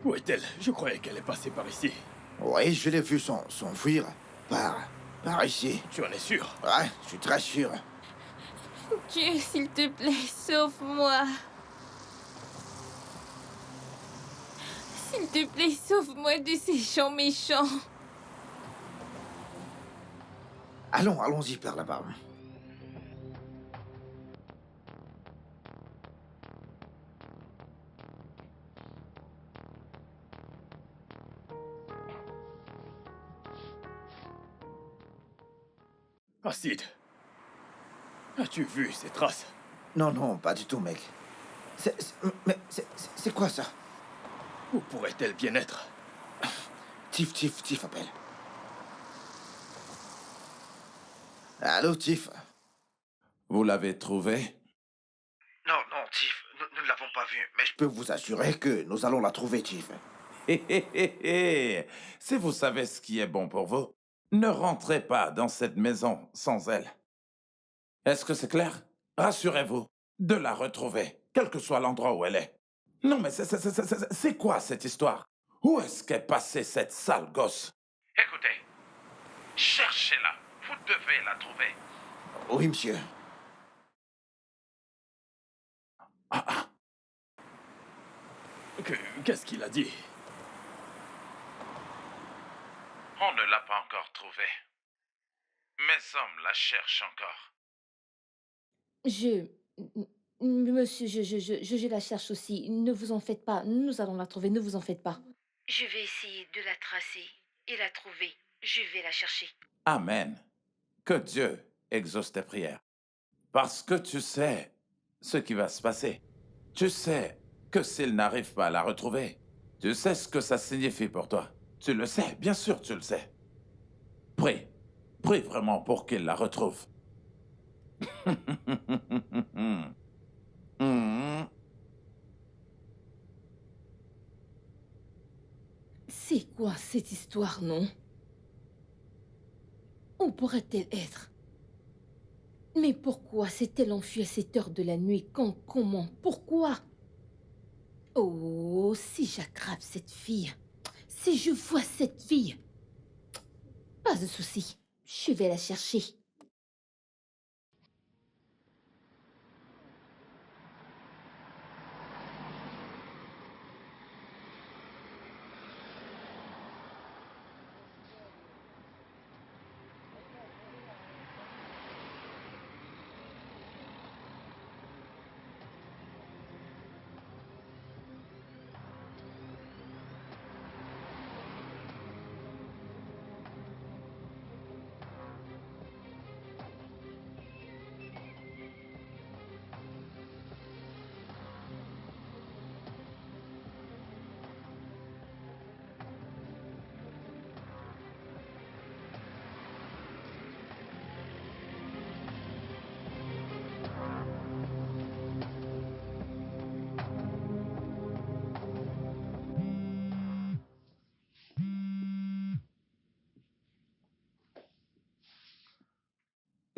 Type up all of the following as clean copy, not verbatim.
Où est-elle? Je croyais qu'elle est passée par ici. Oui, je l'ai vu s'enfuir. Par ici. Tu en es sûr? Ouais, je suis très sûr. Dieu, s'il te plaît, sauve-moi. S'il te plaît, sauve-moi de ces gens méchants. Allons-y par là-bas. Acide. As-tu vu ces traces? Non, non, pas du tout, mec. Mais c'est quoi ça? Où pourrait-elle bien être? Tiff appelle. Allô, Tiff? Vous l'avez trouvé? Non, non, Tiff, nous ne l'avons pas vue. Mais je peux vous assurer que nous allons la trouver, Tiff. Hé, hé, hé, hé. Si vous savez ce qui est bon pour vous, ne rentrez pas dans cette maison sans elle. Est-ce que c'est clair? Rassurez-vous de la retrouver, quel que soit l'endroit où elle est. Non, mais c'est quoi cette histoire? Où est-ce qu'est passée cette sale gosse? Écoutez, cherchez-la. Vous devez la trouver. Oui, monsieur. Qu'est-ce qu'il a dit? On ne l'a pas encore trouvée. Mes hommes la cherchent encore. Monsieur, je la cherche aussi. Ne vous en faites pas. Nous allons la trouver. Ne vous en faites pas. Je vais essayer de la tracer et la trouver. Je vais la chercher. Amen. Que Dieu exauce tes prières. Parce que tu sais ce qui va se passer. Tu sais que s'il n'arrive pas à la retrouver, tu sais ce que ça signifie pour toi. Tu le sais, bien sûr tu le sais. Prie. Prie vraiment pour qu'il la retrouve. Mhm. C'est quoi cette histoire, non? Où pourrait-elle être? Mais pourquoi s'est-elle enfuie à cette heure de la nuit? Quand? Comment? Pourquoi? Oh, si j'attrape cette fille, si je vois cette fille, pas de souci, je vais la chercher.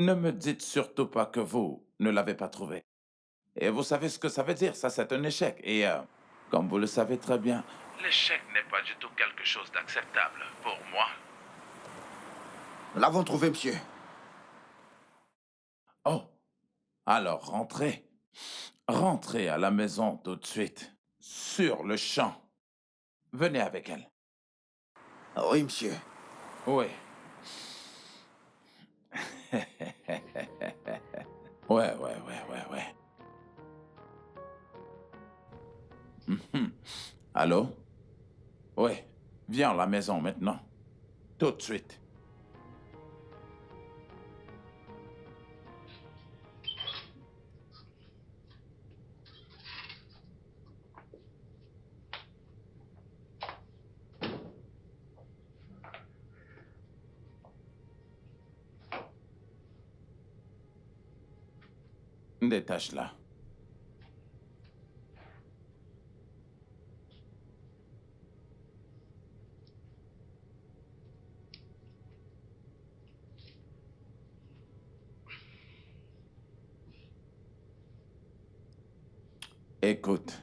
Ne me dites surtout pas que vous ne l'avez pas trouvé. Et vous savez ce que ça veut dire, ça c'est un échec. Et comme vous le savez très bien, l'échec n'est pas du tout quelque chose d'acceptable pour moi. Nous l'avons trouvée, monsieur. Oh, alors rentrez. Rentrez à la maison tout de suite. Sur le champ. Venez avec elle. Oui, monsieur. Oui. Ouais. Mhm. Allô? Oui. Viens à la maison maintenant. Tout de suite. Détache-la. Écoute.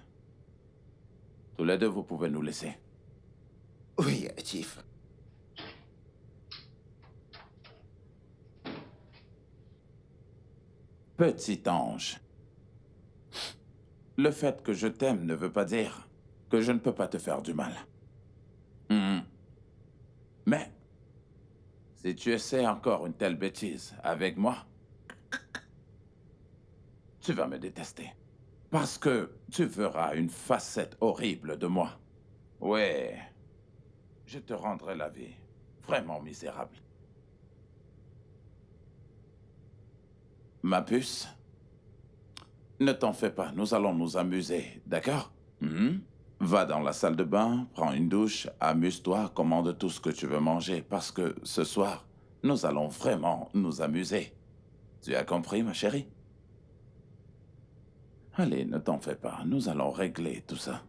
Tout Tous les deux, vous pouvez nous laisser. Oui, Chief. Petit ange. Le fait que je t'aime ne veut pas dire que je ne peux pas te faire du mal. Mais, si tu essaies encore une telle bêtise avec moi, tu vas me détester. Parce que tu verras une facette horrible de moi. Ouais, je te rendrai la vie vraiment misérable. Ma puce, ne t'en fais pas, nous allons nous amuser, d'accord? Va dans la salle de bain, prends une douche, amuse-toi, commande tout ce que tu veux manger, parce que ce soir, nous allons vraiment nous amuser. Tu as compris, ma chérie? Allez, ne t'en fais pas, nous allons régler tout ça.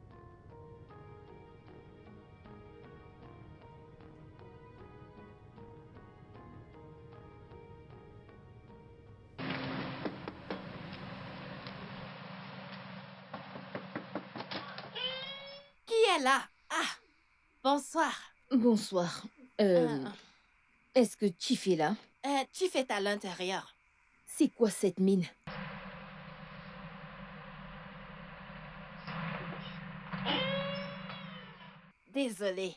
Qui est là? Ah, bonsoir. Bonsoir. Est-ce que Chief est là? Chief est à l'intérieur. C'est quoi cette mine? Désolée.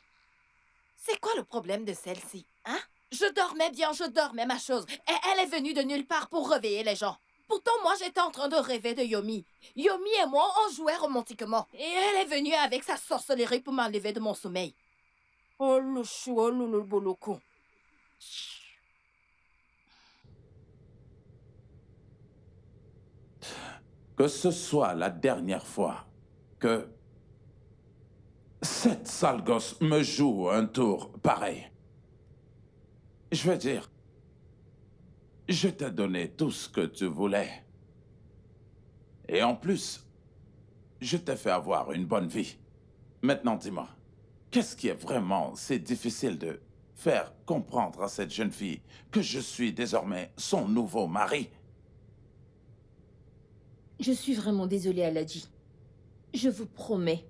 C'est quoi le problème de celle-ci, hein? Je dormais bien, je dormais, ma chose. Et elle est venue de nulle part pour réveiller les gens. Pourtant, moi, j'étais en train de rêver de Yomi. Yomi et moi, on jouait romantiquement. Et elle est venue avec sa sorcellerie pour m'enlever de mon sommeil. Oh, le chou, oh, le boloko. Que ce soit la dernière fois que cette sale gosse me joue un tour pareil. Je veux dire, je t'ai donné tout ce que tu voulais. Et en plus, je t'ai fait avoir une bonne vie. Maintenant, dis-moi, qu'est-ce qui est vraiment si difficile de faire comprendre à cette jeune fille que je suis désormais son nouveau mari? Je suis vraiment désolée, Aladji. Je vous promets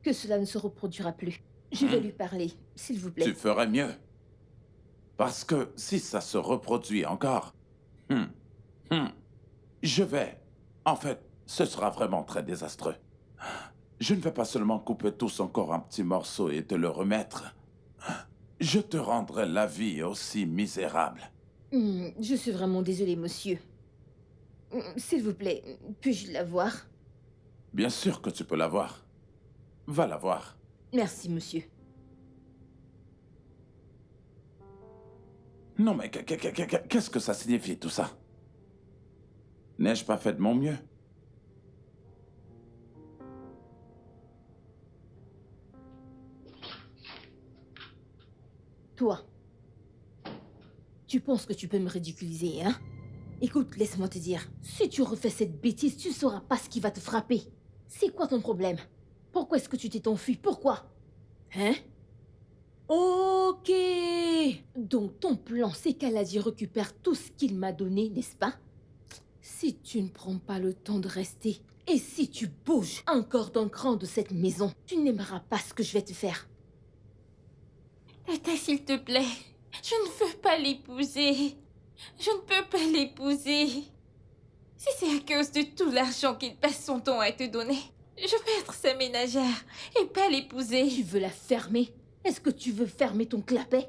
que cela ne se reproduira plus. Je vais lui parler, s'il vous plaît. Tu ferais mieux. Parce que si ça se reproduit encore, je vais... En fait, ce sera vraiment très désastreux. Je ne vais pas seulement couper tout son corps en petits morceaux et te le remettre. Je te rendrai la vie aussi misérable. Je suis vraiment désolée, monsieur. S'il vous plaît, puis-je la voir? Bien sûr que tu peux la voir. Va la voir. Merci, monsieur. Non, mais qu'est-ce que ça signifie, tout ça? N'ai-je pas fait de mon mieux? Toi, tu penses que tu peux me ridiculiser, hein? Écoute, laisse-moi te dire, si tu refais cette bêtise, tu ne sauras pas ce qui va te frapper. C'est quoi ton problème? Pourquoi est-ce que tu t'es enfui? Pourquoi? Hein? Ok. Donc ton plan, c'est qu'Aladji récupère tout ce qu'il m'a donné, n'est-ce pas? Si tu ne prends pas le temps de rester, et si tu bouges encore d'un cran de cette maison, tu n'aimeras pas ce que je vais te faire. Tata, s'il te plaît, je ne veux pas l'épouser. Je ne peux pas l'épouser. Si c'est à cause de tout l'argent qu'il passe son temps à te donner, je peux être sa ménagère et pas l'épouser. Tu veux la fermer? Est-ce que tu veux fermer ton clapet?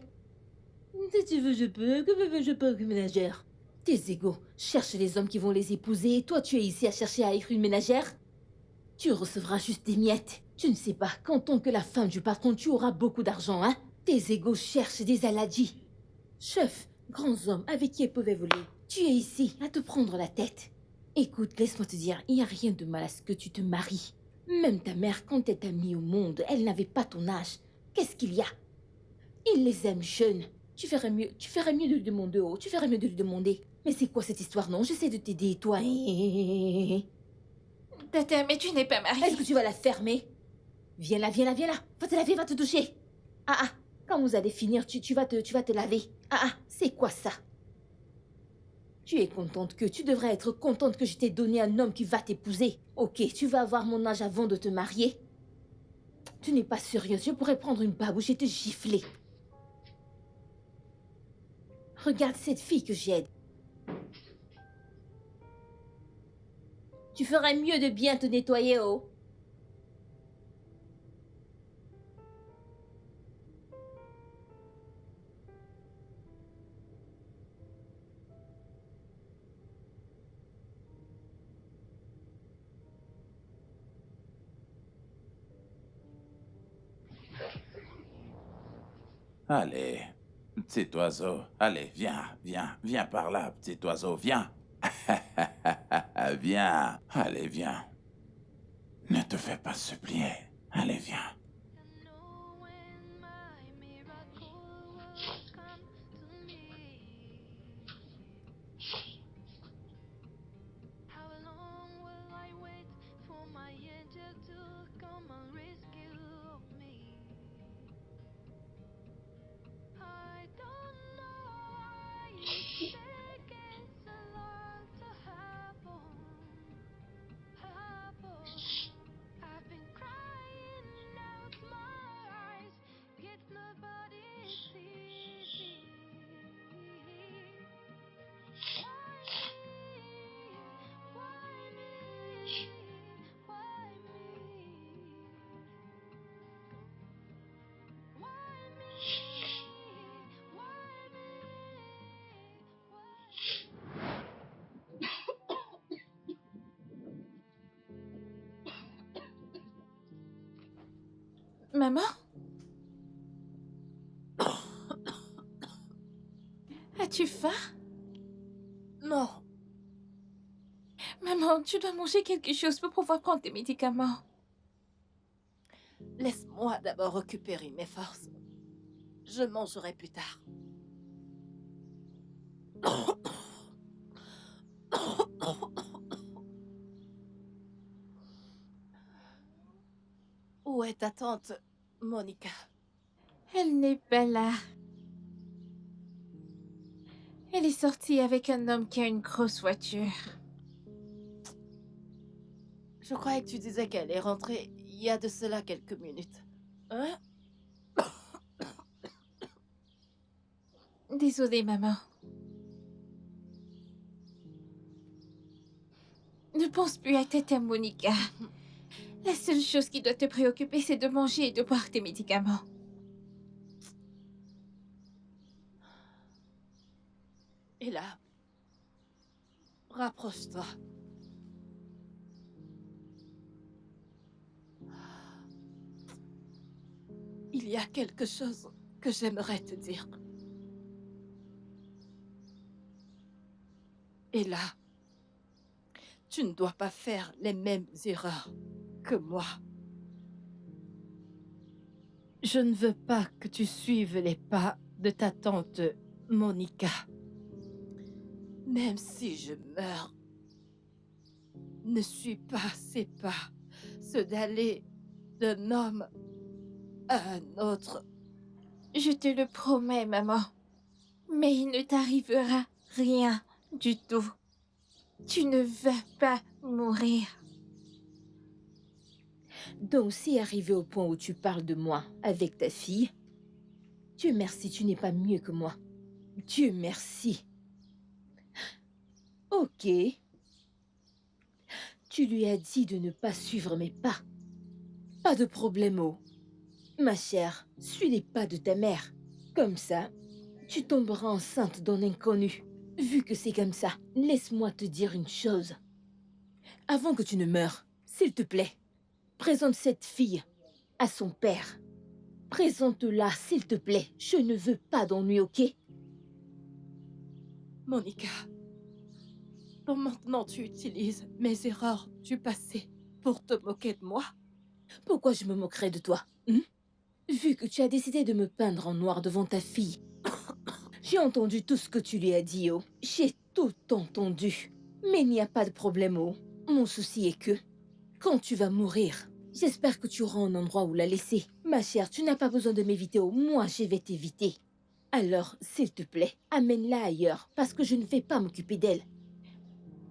Si tu veux, je peux. Que veux-je pas que ménagère? Tes égos cherchent les hommes qui vont les épouser et toi, tu es ici à chercher à être une ménagère? Tu recevras juste des miettes. Tu ne sais pas qu'en tant que la femme du patron, tu auras beaucoup d'argent, hein? Tes égos cherchent des Aladji. Chef, grands hommes avec qui elles pouvaient voler. Tu es ici à te prendre la tête. Écoute, laisse-moi te dire, il n'y a rien de mal à ce que tu te maries. Même ta mère, quand elle t'a mis au monde, elle n'avait pas ton âge. Qu'est-ce qu'il y a? Il les aime jeunes. Tu ferais mieux de lui demander, oh, tu ferais mieux de lui demander. Mais c'est quoi cette histoire? Non, j'essaie de t'aider, toi. Tata, mais tu n'es pas mariée. Est-ce que tu vas la fermer? Viens là, viens là, viens là. Va te laver, va te toucher. Ah, quand vous allez finir, tu vas te laver. C'est quoi ça? Tu es contente que... Tu devrais être contente que je t'ai donné un homme qui va t'épouser. Ok, tu vas avoir mon âge avant de te marier. Tu n'es pas sérieuse, je pourrais prendre une babouche et te gifler. Regarde cette fille que j'aide. Tu ferais mieux de bien te nettoyer, oh. Allez, petit oiseau, allez, viens par là, petit oiseau, viens. Viens, allez, viens. Ne te fais pas supplier, allez, viens. Maman? As-tu faim? Non, Maman, tu dois manger quelque chose pour pouvoir prendre tes médicaments. laisse-moi d'abord récupérer mes forces. Je mangerai plus tard. Où est ta tante, Monica? Elle n'est pas là. Elle est sortie avec un homme qui a une grosse voiture. Je croyais que tu disais qu'elle est rentrée il y a de cela quelques minutes. Hein? Désolée, maman. Ne pense plus à Tata Monica. La seule chose qui doit te préoccuper, c'est de manger et de boire tes médicaments. Et là, rapproche-toi. Il y a quelque chose que j'aimerais te dire. Et là, tu ne dois pas faire les mêmes erreurs que moi. Je ne veux pas que tu suives les pas de ta tante Monica. Même si je meurs, ne suis pas ses pas, ceux d'aller d'un homme à un autre. Je te le promets, maman. Mais il ne t'arrivera rien du tout. Tu ne vas pas mourir. Donc, si arrivé au point où tu parles de moi avec ta fille, Dieu merci, tu n'es pas mieux que moi. Dieu merci. Ok. Tu lui as dit de ne pas suivre mes pas. Pas de problème, oh. Ma chère, suis les pas de ta mère. Comme ça, tu tomberas enceinte d'un inconnu. Vu que c'est comme ça, laisse-moi te dire une chose. Avant que tu ne meures, s'il te plaît, présente cette fille à son père. Présente-la, s'il te plaît. Je ne veux pas d'ennui, ok? Monica, donc maintenant tu utilises mes erreurs du passé pour te moquer de moi? Pourquoi je me moquerais de toi, hein? Vu que tu as décidé de me peindre en noir devant ta fille. J'ai entendu tout ce que tu lui as dit, oh. J'ai tout entendu. Mais il n'y a pas de problème, oh. Mon souci est que, quand tu vas mourir, j'espère que tu auras un endroit où la laisser. Ma chère, tu n'as pas besoin de m'éviter, oh. Moi, je vais t'éviter. Alors, s'il te plaît, amène-la ailleurs, parce que je ne vais pas m'occuper d'elle.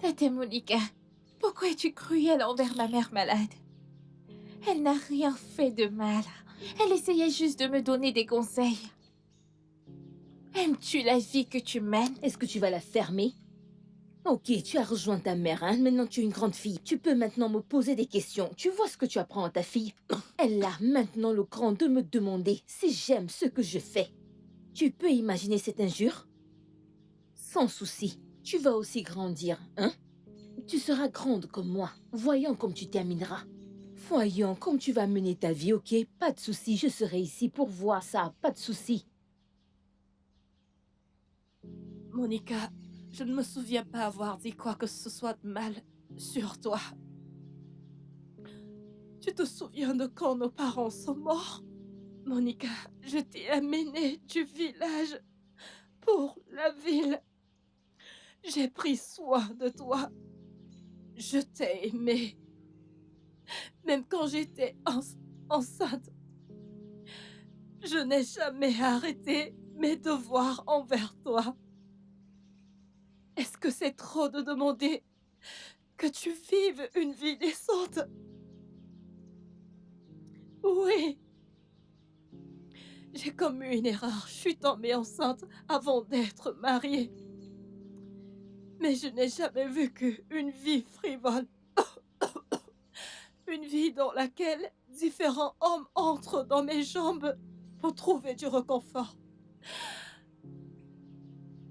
Tata Monica, pourquoi es-tu cruelle envers ma mère malade? Elle n'a rien fait de mal. Elle essayait juste de me donner des conseils. Aimes-tu la vie que tu mènes? Est-ce que tu vas la fermer? Ok, tu as rejoint ta mère, hein? Maintenant tu es une grande fille. Tu peux maintenant me poser des questions. Tu vois ce que tu apprends à ta fille? Elle a maintenant le cran de me demander si j'aime ce que je fais. Tu peux imaginer cette injure? Sans souci, tu vas aussi grandir, hein? Tu seras grande comme moi. Voyons comme tu termineras. Voyons comme tu vas mener ta vie, ok? Pas de souci, je serai ici pour voir ça, pas de souci. Monica, je ne me souviens pas avoir dit quoi que ce soit de mal sur toi. Tu te souviens de quand nos parents sont morts? Monica, je t'ai amenée du village pour la ville. J'ai pris soin de toi. Je t'ai aimée. Même quand j'étais enceinte. Je n'ai jamais arrêté mes devoirs envers toi. Est-ce que c'est trop de demander que tu vives une vie décente? Oui. J'ai commis une erreur. Je suis tombée enceinte avant d'être mariée. Mais je n'ai jamais vécu une vie frivole. Une vie dans laquelle différents hommes entrent dans mes jambes pour trouver du réconfort.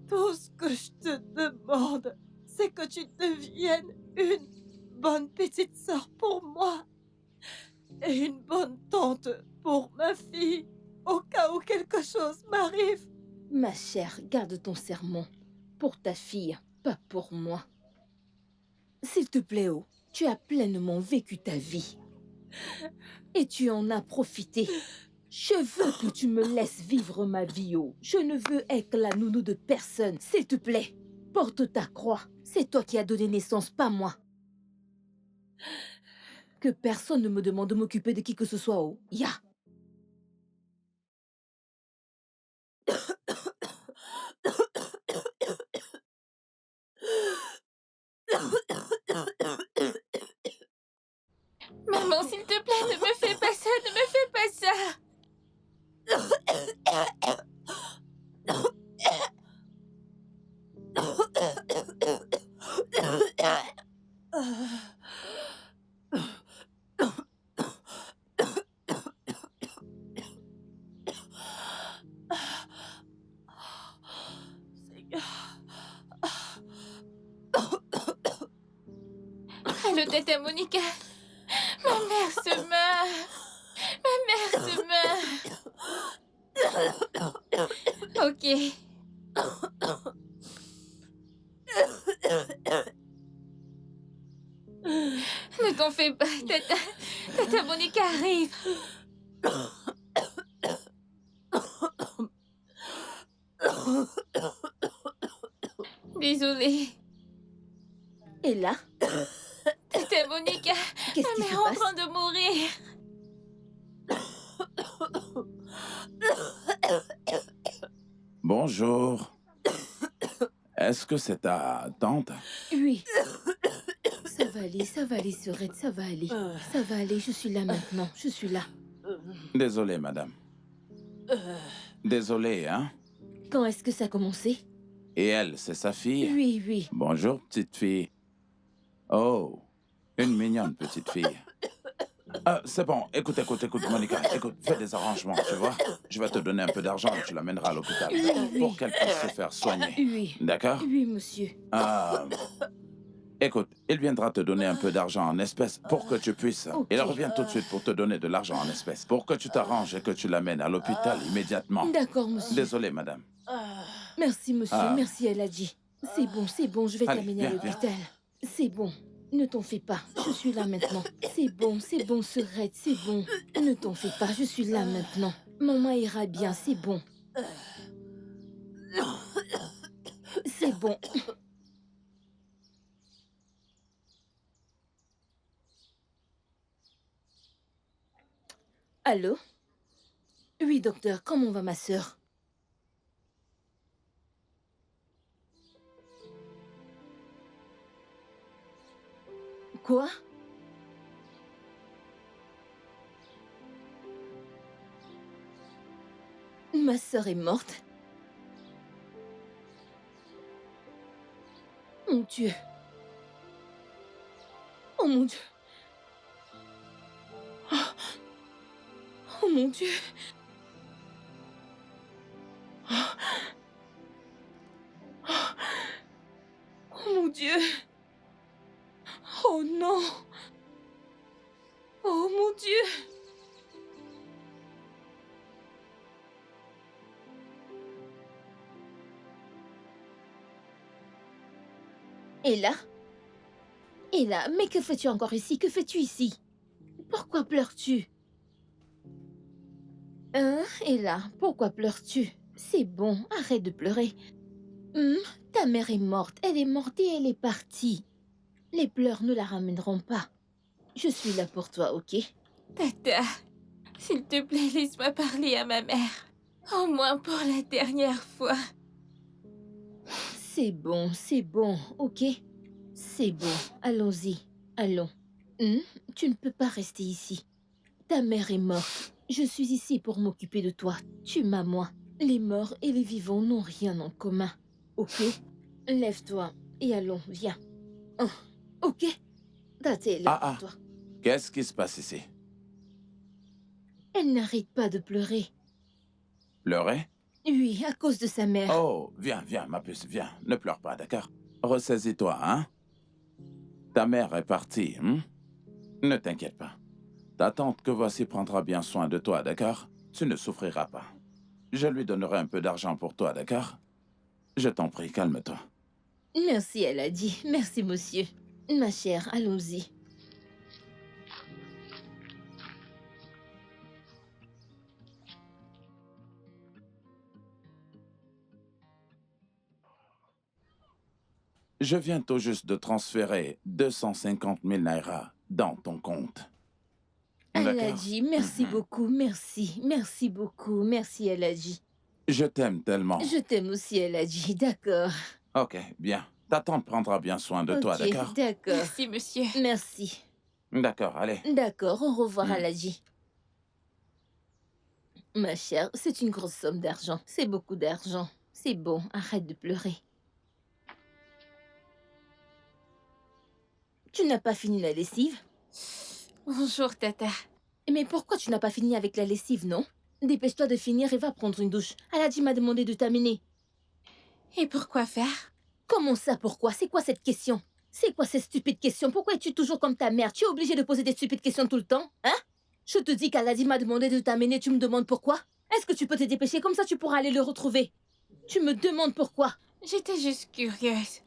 Tout ce que je te demande, c'est que tu deviennes une bonne petite sœur pour moi et une bonne tante pour ma fille, au cas où quelque chose m'arrive. Ma chère, garde ton sermon. Pour ta fille, pas pour moi. S'il te plaît, oh, tu as pleinement vécu ta vie. Et tu en as profité. Je veux que tu me laisses vivre ma vie, oh. Je ne veux être la nounou de personne. S'il te plaît, porte ta croix. C'est toi qui as donné naissance, pas moi. Que personne ne me demande de m'occuper de qui que ce soit, oh. Ya. Maman, s'il te plaît, ne me fais pas ça, ne me fais pas ça. Allô, tata Monica. Ma mère se meurt. Ma mère se meurt. Ok. Ne t'en fais pas, tata. Tata Monica arrive. Désolée. Et là, Tata Monica, qu'est-ce ma qui se mère est en passe? train de mourir. Bonjour. Est-ce que c'est ta tante? Oui. Ça va aller, Sorette, ça va aller. Ça va aller, je suis là maintenant, je suis là. Désolé, madame. Désolé, hein? Quand est-ce que ça a commencé? Et elle, c'est sa fille? Oui, oui. Bonjour, petite fille. Oh, une mignonne petite fille. C'est bon, écoute, Monica. Écoute, fais des arrangements, tu vois. Je vais te donner un peu d'argent et tu l'amèneras à l'hôpital Oui. pour qu'elle puisse se faire soigner. Oui. D'accord? Oui, monsieur. Écoute, il viendra te donner un peu d'argent en espèces pour que tu puisses. Ok. Il revient tout de suite pour te donner de l'argent en espèces, pour que tu t'arranges et que tu l'amènes à l'hôpital immédiatement. D'accord, monsieur. Désolé, madame. Merci, monsieur. Merci, elle a dit. C'est bon, je vais Allez, t'amener à viens, l'hôpital. C'est bon. Ne t'en fais pas, je suis là maintenant. C'est bon, Sorette, c'est bon. Ne t'en fais pas, je suis là maintenant. Maman ira bien, c'est bon. C'est bon. Allô? Oui, docteur, comment va ma sœur? Quoi? Ma sœur est morte. Mon Dieu. Oh mon Dieu. Oh mon Dieu. Oh mon Dieu. Oh non. Oh mon Dieu. Ella? Ella, mais que fais-tu encore ici? Que fais-tu ici? Pourquoi pleures-tu? Hein, Ella, pourquoi pleures-tu? C'est bon, arrête de pleurer. Ta mère est morte, elle est morte et elle est partie. Les pleurs ne la ramèneront pas. Je suis là pour toi, ok? Tata, s'il te plaît, laisse-moi parler à ma mère. Au moins pour la dernière fois. C'est bon, ok? C'est bon, allons-y, allons. Tu ne peux pas rester ici. Ta mère est morte. Je suis ici pour m'occuper de toi. Tu m'as, moi. Les morts et les vivants n'ont rien en commun. Ok? Lève-toi et allons, viens. Oh, ok? Tate est là pour toi. Qu'est-ce qui se passe ici? Elle n'arrête pas de pleurer. Pleurer? Oui, à cause de sa mère. Oh, viens, ma puce, viens. Ne pleure pas, d'accord? Ressaisis-toi, hein? Ta mère est partie, Ne t'inquiète pas. Ta tante que voici prendra bien soin de toi, d'accord? Tu ne souffriras pas. Je lui donnerai un peu d'argent pour toi, d'accord? Je t'en prie, calme-toi. Merci, elle a dit. Merci, monsieur. Ma chère, allons-y. Je viens tout juste de transférer 250 000 naira dans ton compte. Elle a dit, merci beaucoup, merci. Merci beaucoup, merci, elle a dit. Je t'aime tellement. Je t'aime aussi, elle a dit. D'accord. Ok, bien. Ta tante prendra bien soin de toi, d'accord? D'accord. Merci, monsieur. Merci. D'accord, allez. D'accord, au revoir, elle a dit. Ma chère, c'est une grosse somme d'argent. C'est beaucoup d'argent. C'est bon, arrête de pleurer. Tu n'as pas fini la lessive? Bonjour, Tata. Mais pourquoi tu n'as pas fini avec la lessive, non? Dépêche-toi de finir et va prendre une douche. Aladji m'a demandé de t'amener. Et pourquoi faire? Comment ça, pourquoi? C'est quoi cette question? C'est quoi cette stupide question? Pourquoi es-tu toujours comme ta mère? Tu es obligée de poser des stupides questions tout le temps, hein? Je te dis qu'Aladji m'a demandé de t'amener, tu me demandes pourquoi? Est-ce que tu peux te dépêcher? Comme ça, tu pourras aller le retrouver. Tu me demandes pourquoi? J'étais juste curieuse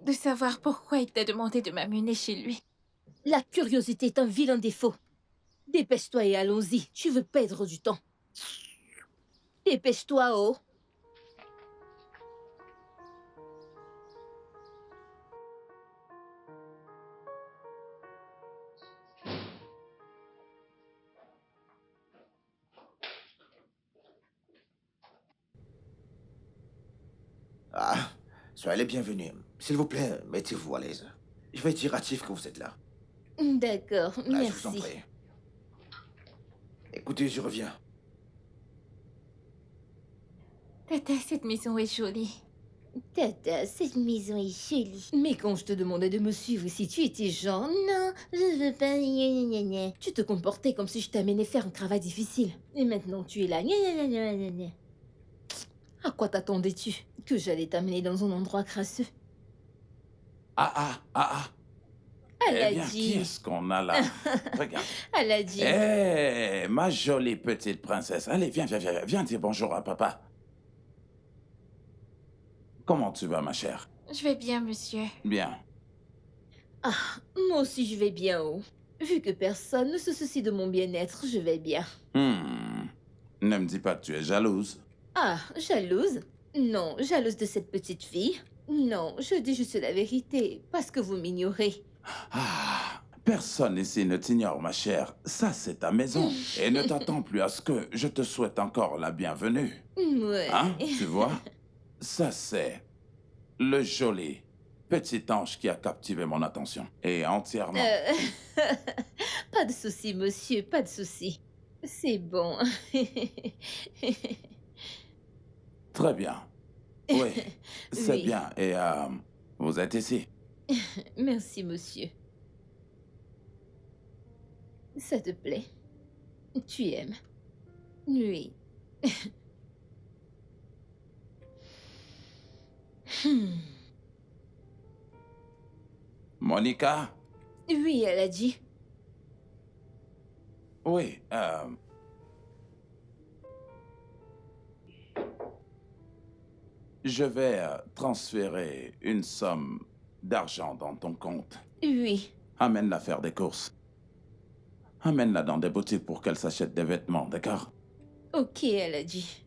de savoir pourquoi il t'a demandé de m'amener chez lui. La curiosité est un vilain défaut. Dépêche-toi et allons-y. Tu veux perdre du temps. Dépêche-toi, oh. Ah, soyez les bienvenus. S'il vous plaît, mettez-vous à l'aise. Je vais dire à Tiff que vous êtes là. D'accord, Ah, je vous en merci. prie. Écoutez, je reviens. Tata, cette maison est jolie. Tata, cette maison est jolie. Mais quand je te demandais de me suivre ici, tu étais genre, non, je veux pas, gna gna gna gna. Tu te comportais comme si je t'amenais faire un travail difficile. Et maintenant, tu es là, gna gna gna gna gna. À quoi t'attendais-tu? Que j'allais t'amener dans un endroit crasseux? Eh bien, Aladji. qui est-ce qu'on a là? Regarde. Aladji. Eh, ma jolie petite princesse. Allez, viens dire bonjour à papa. Comment tu vas, ma chère? Je vais bien, monsieur. Bien. Ah, moi aussi je vais bien, oh. Vu que personne ne se soucie de mon bien-être, je vais bien. Ne me dis pas que tu es jalouse. Ah, jalouse? Non, jalouse de cette petite fille? Non, je dis juste la vérité, parce que vous m'ignorez. Ah, personne ici ne t'ignore, ma chère. Ça, c'est ta maison. Et ne t'attends plus à ce que je te souhaite encore la bienvenue. Ouais. Hein, tu vois? Ça, c'est le joli petit ange qui a captivé mon attention. Et entièrement. Pas de souci, monsieur, pas de souci. C'est bon. Très bien. Oui, c'est Oui. bien. Et vous êtes ici. Merci, monsieur. Ça te plaît? Tu aimes? Oui. Hmm. Monica? Oui, elle a dit. Oui, je vais transférer une somme d'argent dans ton compte. Oui. Amène-la faire des courses. Amène-la dans des boutiques pour qu'elle s'achète des vêtements, d'accord? Ok, elle a dit.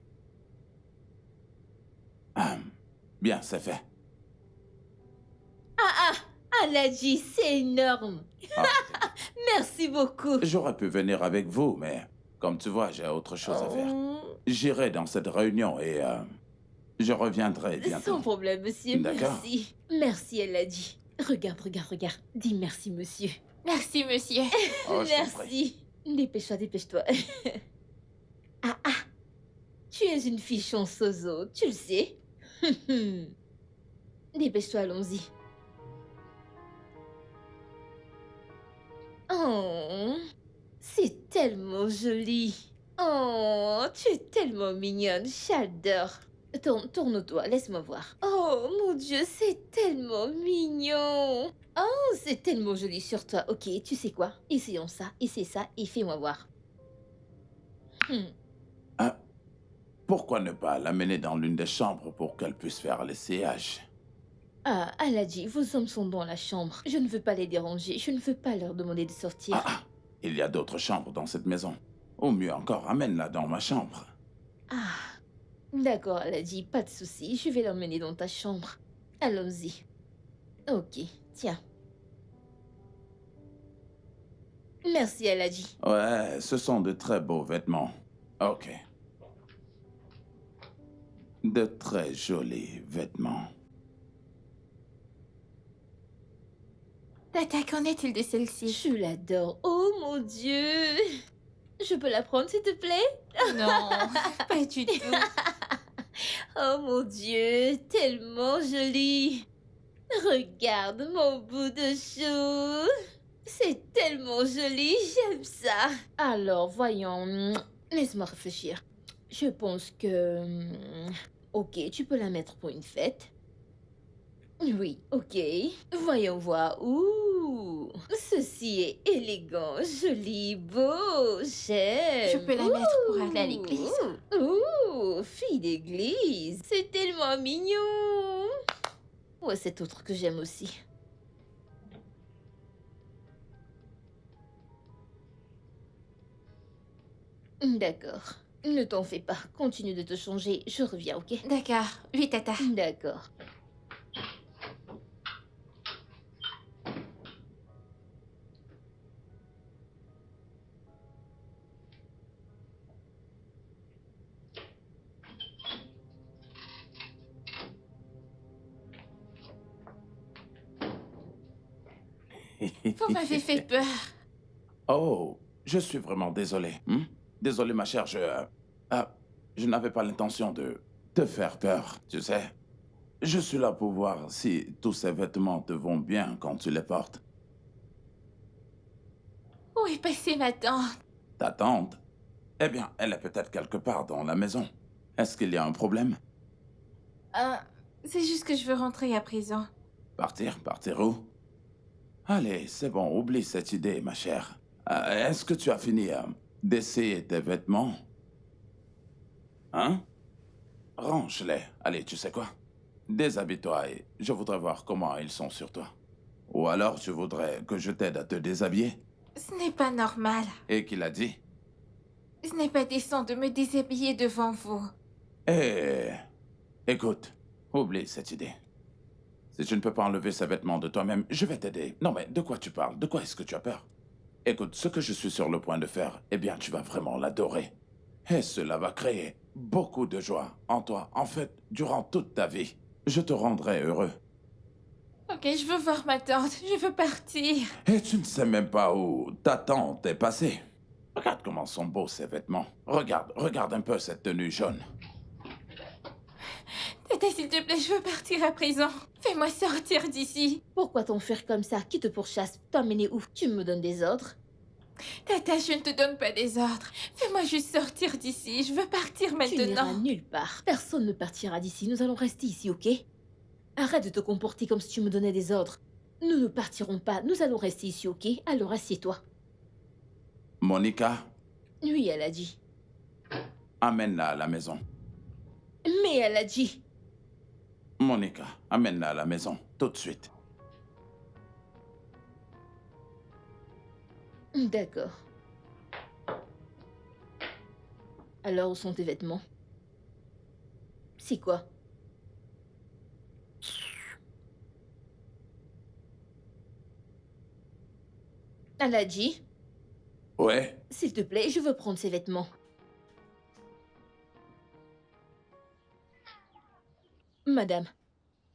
Bien, c'est fait. Elle a dit, c'est énorme. Ah, Merci beaucoup. j'aurais pu venir avec vous, mais comme tu vois, j'ai autre chose à faire. Oh, J'irai dans cette réunion et je reviendrai bientôt. sans problème, monsieur. D'accord. Merci. Merci, elle a dit. Regarde, regarde, regarde. Dis merci, monsieur. Merci, monsieur. Oh, je t'en prie. Merci. Dépêche-toi, dépêche-toi. Ah, ah. Tu es une fille chanceuse, oh, tu le sais. Dépêche-toi, allons-y. Oh, c'est tellement joli. Oh, tu es tellement mignonne, j'adore. Tourne-toi, laisse-moi voir. Oh, mon Dieu, c'est tellement mignon. Oh, c'est tellement joli sur toi. Ok, tu sais quoi? Essayons ça, essaie ça et fais-moi voir. Ah, pourquoi ne pas l'amener dans l'une des chambres pour qu'elle puisse faire l'essayage? Ah, elle a dit, vos hommes sont dans la chambre. Je ne veux pas les déranger, je ne veux pas leur demander de sortir. Il y a d'autres chambres dans cette maison. Ou mieux encore, amène-la dans ma chambre. Ah, d'accord, elle a dit, pas de souci, je vais l'emmener dans ta chambre. Allons-y. Ok, tiens. Merci, elle a dit. Ouais, ce sont de très beaux vêtements. Ok. De très jolis vêtements. Tata, qu'en est-il de celle-ci? Je l'adore. Oh mon Dieu. Je peux la prendre, s'il te plaît? Non, pas du tout. Oh mon Dieu, tellement jolie. Regarde mon bout de chou. C'est tellement joli, j'aime ça. Alors, voyons. Laisse-moi réfléchir. Je pense que... Ok, tu peux la mettre pour une fête. Oui, ok. Voyons voir. Ouh, ceci est élégant, joli, beau, j'aime. Je peux la mettre pour aller à l'église. Ouh, fille d'église, c'est tellement mignon. Ouais, c'est autre que j'aime aussi. D'accord. Ne t'en fais pas. Continue de te changer. Je reviens, ok? D'accord. Oui, Tata. D'accord. Vous m'avez fait peur. Oh, je suis vraiment désolé. Désolé, ma chère, je n'avais pas l'intention de te faire peur, tu sais. Je suis là pour voir si tous ces vêtements te vont bien quand tu les portes. Où est passée ma tante? Ta tante? Eh bien, elle est peut-être quelque part dans la maison. Est-ce qu'il y a un problème? C'est juste que je veux rentrer à présent. Partir? Partir où? Allez, c'est bon, oublie cette idée, ma chère. Est-ce que tu as fini d'essayer tes vêtements? Hein? Range-les. Allez, tu sais quoi? Déshabille-toi et je voudrais voir comment ils sont sur toi. Ou alors tu voudrais que je t'aide à te déshabiller? Ce n'est pas normal. Et qu'il a dit? Ce n'est pas décent de me déshabiller devant vous. Écoute, oublie cette idée. Si tu ne peux pas enlever ces vêtements de toi-même, je vais t'aider. Non mais de quoi tu parles? De quoi est-ce que tu as peur? Écoute, ce que je suis sur le point de faire, eh bien tu vas vraiment l'adorer. Et cela va créer beaucoup de joie en toi. En fait, durant toute ta vie, je te rendrai heureux. Ok, je veux voir ma tante. Je veux partir. Et tu ne sais même pas où ta tante est passée. Regarde comment sont beaux ces vêtements. Regarde un peu cette tenue jaune. Tété, s'il te plaît, je veux partir à présent. Fais-moi sortir d'ici. Pourquoi t'en faire comme ça? Qui te pourchasse? T'emmener où? Tu me donnes des ordres? Tata, je ne te donne pas des ordres. Fais-moi juste sortir d'ici. Je veux partir Tu n'iras maintenant. nulle part. Personne ne partira d'ici. Nous allons rester ici, ok? Arrête de te comporter comme si tu me donnais des ordres. Nous ne partirons pas. Nous allons rester ici, ok? Alors assieds-toi. Monica, Oui, elle a dit. amène-la à la maison. Mais elle a dit. Monica, amène-la à la maison, tout de suite. D'accord. Alors, où sont tes vêtements? C'est quoi? Elle a dit. Ouais, S'il te plaît, je veux prendre ces vêtements. Madame,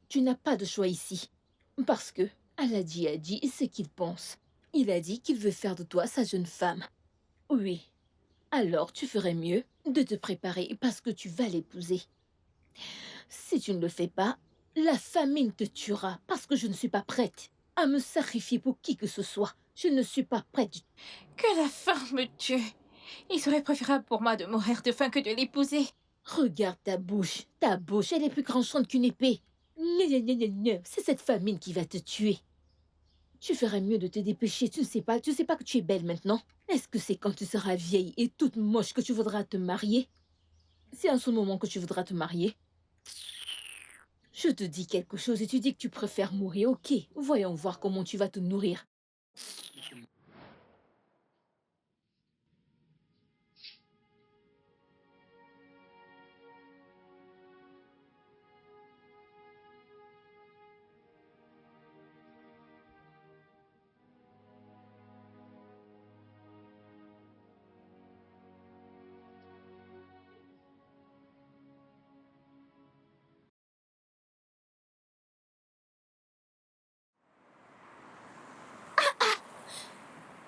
tu n'as pas de choix ici. Parce que Aladi a dit ce qu'il pense. Il a dit qu'il veut faire de toi sa jeune femme. Oui. Alors tu ferais mieux de te préparer parce que tu vas l'épouser. Si tu ne le fais pas, la famine te tuera parce que je ne suis pas prête à me sacrifier pour qui que ce soit. Je ne suis pas prête. Que la faim me tue. Il serait préférable pour moi de mourir de faim que de l'épouser. Regarde ta bouche. Ta bouche, elle est plus tranchante qu'une épée. Gna, gna, gna, gna. C'est cette famine qui va te tuer. Tu ferais mieux de te dépêcher. Tu sais pas que tu es belle maintenant. Est-ce que c'est quand tu seras vieille et toute moche que tu voudras te marier? C'est en ce moment que tu voudras te marier. Je te dis quelque chose et tu dis que tu préfères mourir. Ok, voyons voir comment tu vas te nourrir.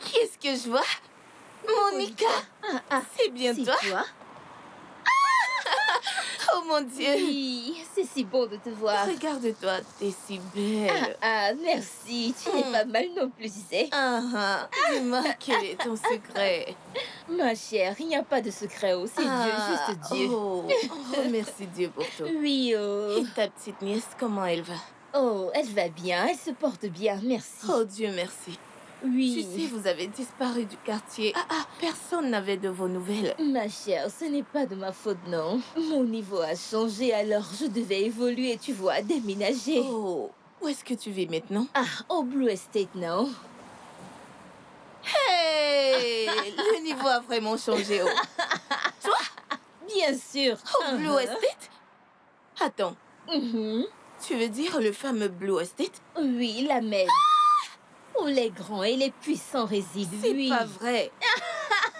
Qu'est-ce que je vois? Monica! C'est bien C'est toi? toi? Oh mon Dieu! Oui, c'est si beau de te voir. Regarde-toi, t'es si belle. Merci. Tu es pas mal non plus, tu sais. Dis-moi quel est ton secret. Ma chère, il n'y a pas de secret. Oh, c'est Dieu, juste Dieu. Oh, merci Dieu pour toi. Oui, Et ta petite nièce, comment elle va? Oh, elle va bien, elle se porte bien, merci. Oh Dieu merci. Oui. Tu sais, vous avez disparu du quartier. Personne n'avait de vos nouvelles. Ma chère, ce n'est pas de ma faute, non. Mon niveau a changé, alors je devais évoluer, tu vois, déménager. Oh, où est-ce que tu vis maintenant? Au Blue Estate, non? Hey, le niveau a vraiment changé. Oh. Bien sûr. Oh, Blue Estate? Attends, Mhm. tu veux dire le fameux Blue Estate? Oui, la même. Où les grands et les puissants résident, C'est oui. pas vrai.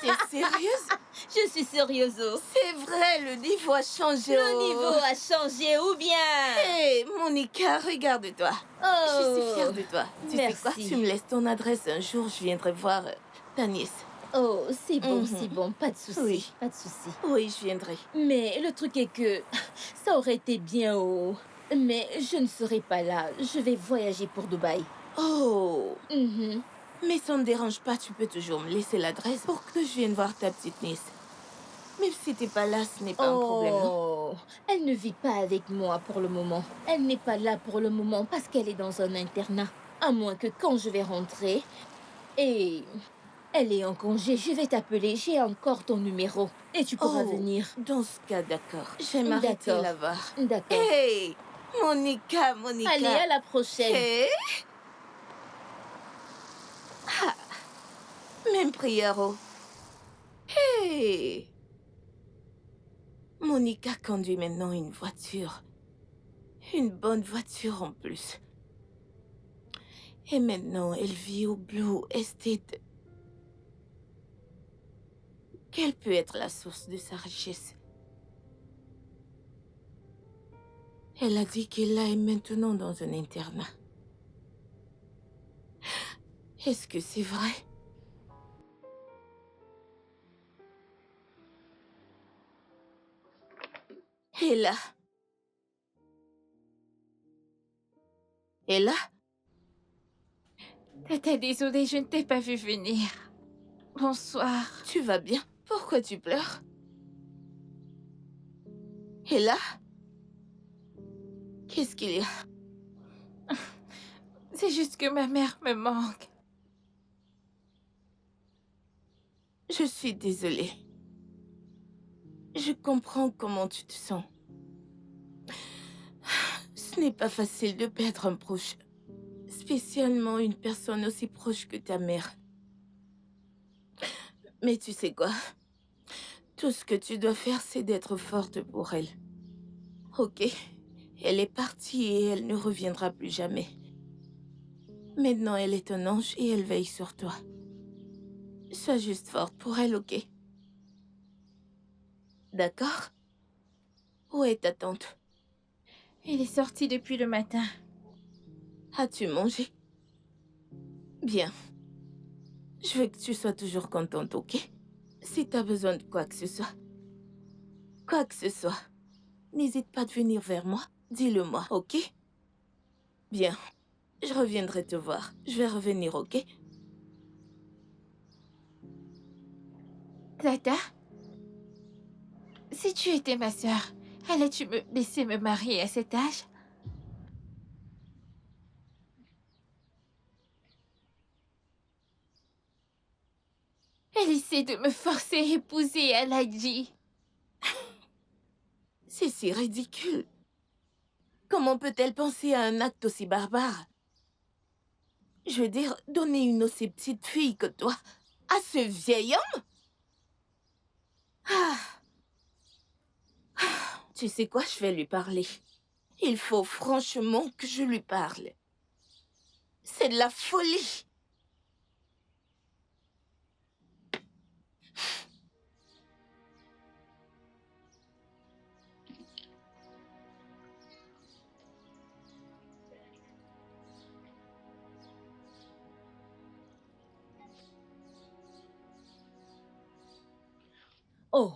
T'es sérieuse? Je suis sérieuse. C'est vrai, le niveau a changé. Le niveau a changé, ou bien... Hey, Monica, regarde-toi. Je suis fière de toi. Tu sais quoi? Merci. Tu me laisses ton adresse un jour, je viendrai voir ta nièce. Oh, c'est bon, Mhm. c'est bon, pas de souci, Oui. pas de souci. Oui, je viendrai. Mais le truc est que ça aurait été bien haut. Mais je ne serai pas là. Je vais voyager pour Dubaï. Oh, Mhm. mais ça ne me dérange pas, tu peux toujours me laisser l'adresse pour que je vienne voir ta petite nièce. Même si t'es pas là, ce n'est pas un problème, non? Oh, elle ne vit pas avec moi pour le moment. Elle n'est pas là pour le moment parce qu'elle est dans un internat. À moins que quand je vais rentrer et elle est en congé, je vais t'appeler. J'ai encore ton numéro et tu pourras Oh, venir. Dans ce cas, d'accord. Je vais m'arrêter D'accord. là-bas. D'accord. Hey, Monica, Monica. Allez, à la prochaine. Hey. Même prière, oh. Hey. Monica conduit maintenant une voiture. Une bonne voiture en plus. Et maintenant, elle vit au Blue Estate. Quelle peut être la source de sa richesse? Elle a dit qu'elle est maintenant dans un internat. Est-ce que c'est vrai? Et là, Et là? Tata, désolée, je ne t'ai pas vu venir. Bonsoir. Tu vas bien? Pourquoi tu pleures? Et là? Qu'est-ce qu'il y a? C'est juste que ma mère me manque. Je suis désolée. Je comprends comment tu te sens. Ce n'est pas facile de perdre un proche, spécialement une personne aussi proche que ta mère. Mais tu sais quoi? Tout ce que tu dois faire, c'est d'être forte pour elle. Ok? Elle est partie et elle ne reviendra plus jamais. Maintenant, elle est un ange et elle veille sur toi. Sois juste forte pour elle, ok? D'accord? Où est ta tante? Elle est sortie depuis le matin. As-tu mangé? Bien. Je veux que tu sois toujours contente, ok? Si t'as besoin de quoi que ce soit, n'hésite pas de venir vers moi. Dis-le-moi, ok? Bien. Je reviendrai te voir. Je vais revenir, ok? Tata, si tu étais ma sœur, allais-tu me laisser me marier à cet âge? Elle essaie de me forcer à épouser Aladji. C'est si ridicule. Comment peut-elle penser à un acte aussi barbare? Je veux dire, donner une aussi petite fille que toi à ce vieil homme? Ah. Tu sais quoi, je vais lui parler. Il faut franchement que je lui parle. C'est de la folie. Oh,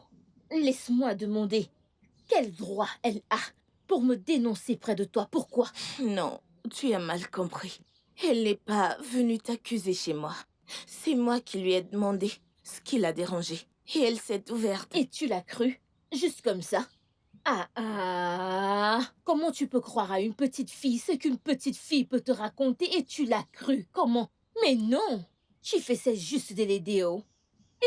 laisse-moi demander. Quel droit elle a pour me dénoncer près de toi? Pourquoi? Non, tu as mal compris. Elle n'est pas venue t'accuser chez moi. C'est moi qui lui ai demandé ce qui l'a dérangée. Et elle s'est ouverte. Et tu l'as cru? Juste comme ça? Ah, comment tu peux croire à une petite fille ce qu'une petite fille peut te raconter et tu l'as cru? Comment? Mais non! Tu faisais juste de l'aider, oh.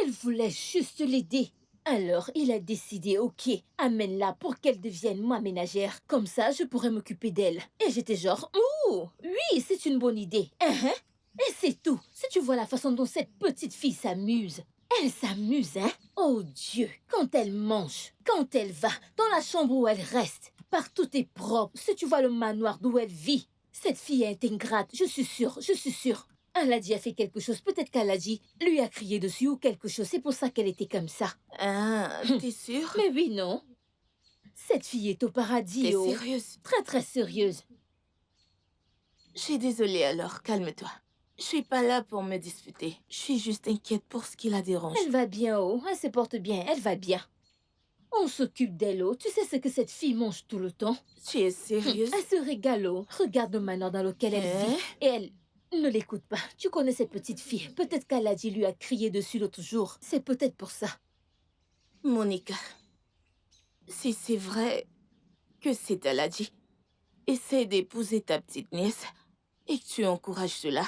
Il voulait juste l'aider. Alors, il a décidé, ok, amène-la pour qu'elle devienne ma ménagère. Comme ça, je pourrais m'occuper d'elle. Et j'étais genre, ouh, oui, c'est une bonne idée. Et c'est tout. Si tu vois la façon dont cette petite fille s'amuse. Elle s'amuse, hein? Oh Dieu, quand elle mange, quand elle va, dans la chambre où elle reste, partout est propre. Si tu vois le manoir d'où elle vit, cette fille est ingrate, je suis sûre, je suis sûre. Aladji a fait quelque chose, peut-être qu'Aladji lui a crié dessus ou quelque chose, c'est pour ça qu'elle était comme ça. Ah, t'es sûre? Mais oui, non. Cette fille est au paradis, T'es oh. sérieuse? Très, très sérieuse. Je suis désolée alors, calme-toi. Je suis pas là pour me disputer. Je suis juste inquiète pour ce qui la dérange. Elle va bien, oh. Elle se porte bien, elle va bien. On s'occupe d'elle, oh. Tu sais ce que cette fille mange tout le temps? Tu es sérieuse? Elle se régale, oh. Regarde le manoir dans lequel elle vit. Et elle... Ne l'écoute pas. Tu connais cette petite fille. Peut-être qu'Aladji lui a crié dessus l'autre jour. C'est peut-être pour ça. Monica, si c'est vrai que c'est Aladji, essaie d'épouser ta petite nièce et que tu encourages cela.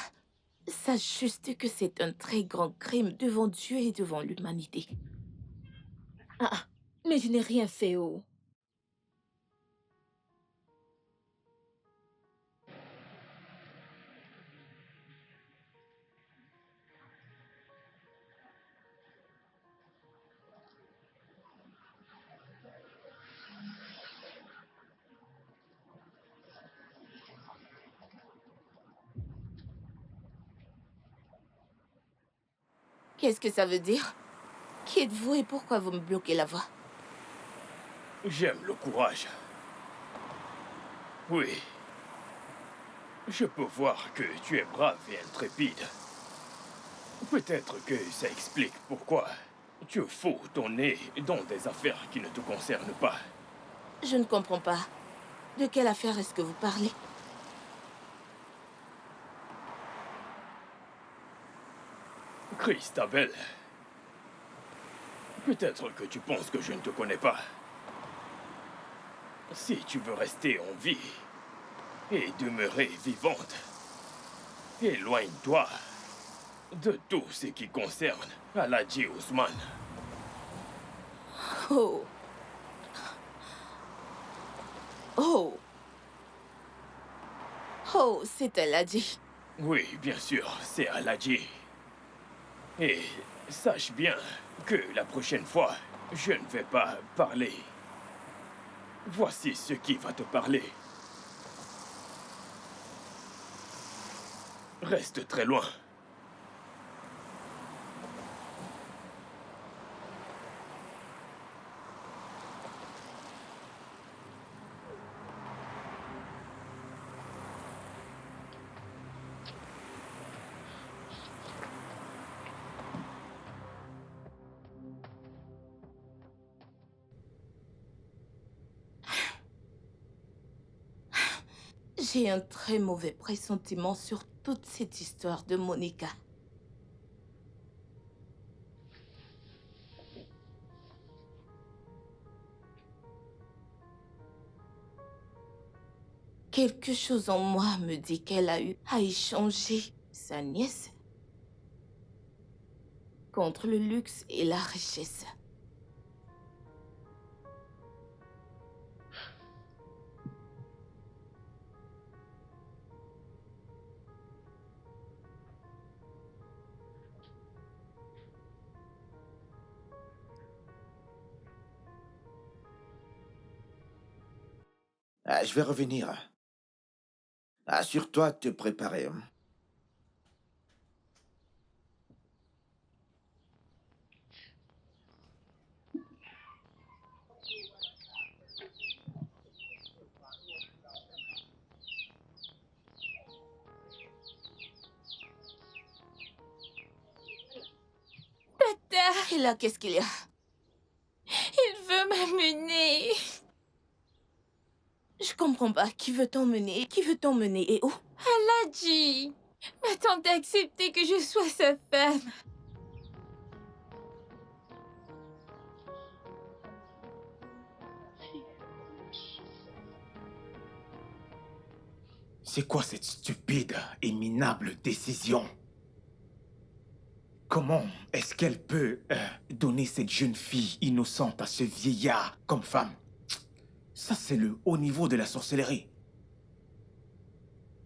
Sache juste que c'est un très grand crime devant Dieu et devant l'humanité. Ah, mais je n'ai rien fait, oh. Qu'est-ce que ça veut dire? Qui êtes-vous et pourquoi vous me bloquez la voie? J'aime le courage. Oui. Je peux voir que tu es brave et intrépide. Peut-être que ça explique pourquoi tu fous ton nez dans des affaires qui ne te concernent pas. Je ne comprends pas. De quelle affaire est-ce que vous parlez? Christabel, peut-être que tu penses que je ne te connais pas. Si tu veux rester en vie et demeurer vivante, éloigne-toi de tout ce qui concerne Aladji Ousmane. Oh. Oh. Oh, c'est Aladji. Oui, bien sûr, c'est Aladji. Et sache bien que la prochaine fois, je ne vais pas parler. Voici ce qui va te parler. Reste très loin. J'ai un très mauvais pressentiment sur toute cette histoire de Monica. Quelque chose en moi me dit qu'elle a eu à échanger sa nièce contre le luxe et la richesse. Je vais revenir. Assure-toi de te préparer. Et là, qu'est-ce qu'il y a? Il veut m'amener. Je comprends pas. Qui veut t'emmener? Qui veut t'emmener et où? Aladji ma tante a accepté que je sois sa femme. C'est quoi cette stupide et minable décision? Comment est-ce qu'elle peut donner cette jeune fille innocente à ce vieillard comme femme? Ça, c'est le haut niveau de la sorcellerie.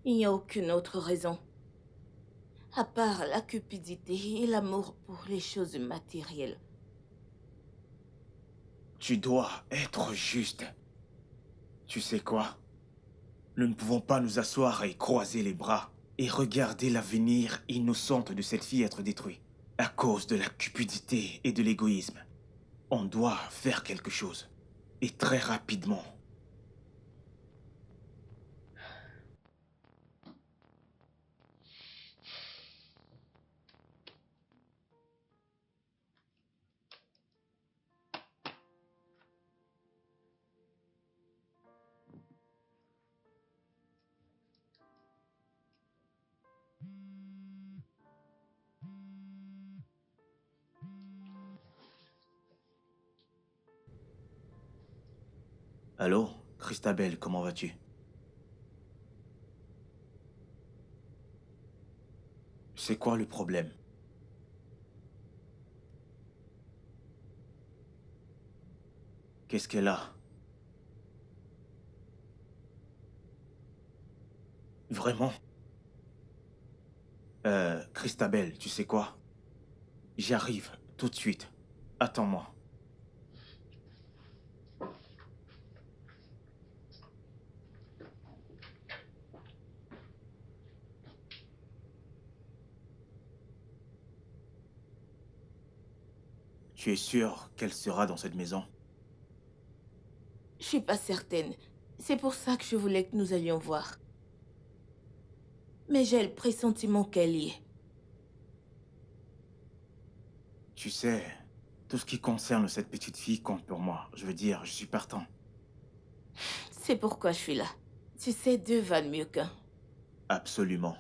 Il n'y a aucune autre raison. À part la cupidité et l'amour pour les choses matérielles. Tu dois être juste. Tu sais quoi? Nous ne pouvons pas nous asseoir et croiser les bras et regarder l'avenir innocente de cette fille être détruit à cause de la cupidité et de l'égoïsme. On doit faire quelque chose. Et très rapidement. Allô, Christabel, comment vas-tu? C'est quoi le problème? Qu'est-ce qu'elle a? Vraiment? Christabel, tu sais quoi? J'arrive tout de suite. Attends-moi. Tu es sûr qu'elle sera dans cette maison? Je suis pas certaine. C'est pour ça que je voulais que nous allions voir. Mais j'ai le pressentiment qu'elle y est. Tu sais, tout ce qui concerne cette petite fille compte pour moi. Je veux dire, je suis partant. C'est pourquoi je suis là. Tu sais, deux valent mieux qu'un. Absolument.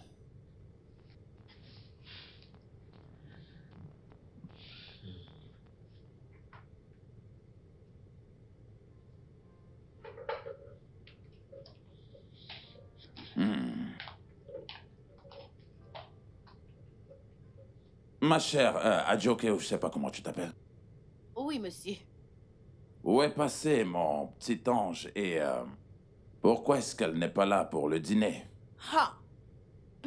Ma chère Adjoke, ou je sais pas comment tu t'appelles. Oui, monsieur. Où est passé mon petit ange et pourquoi est-ce qu'elle n'est pas là pour le dîner? Ha!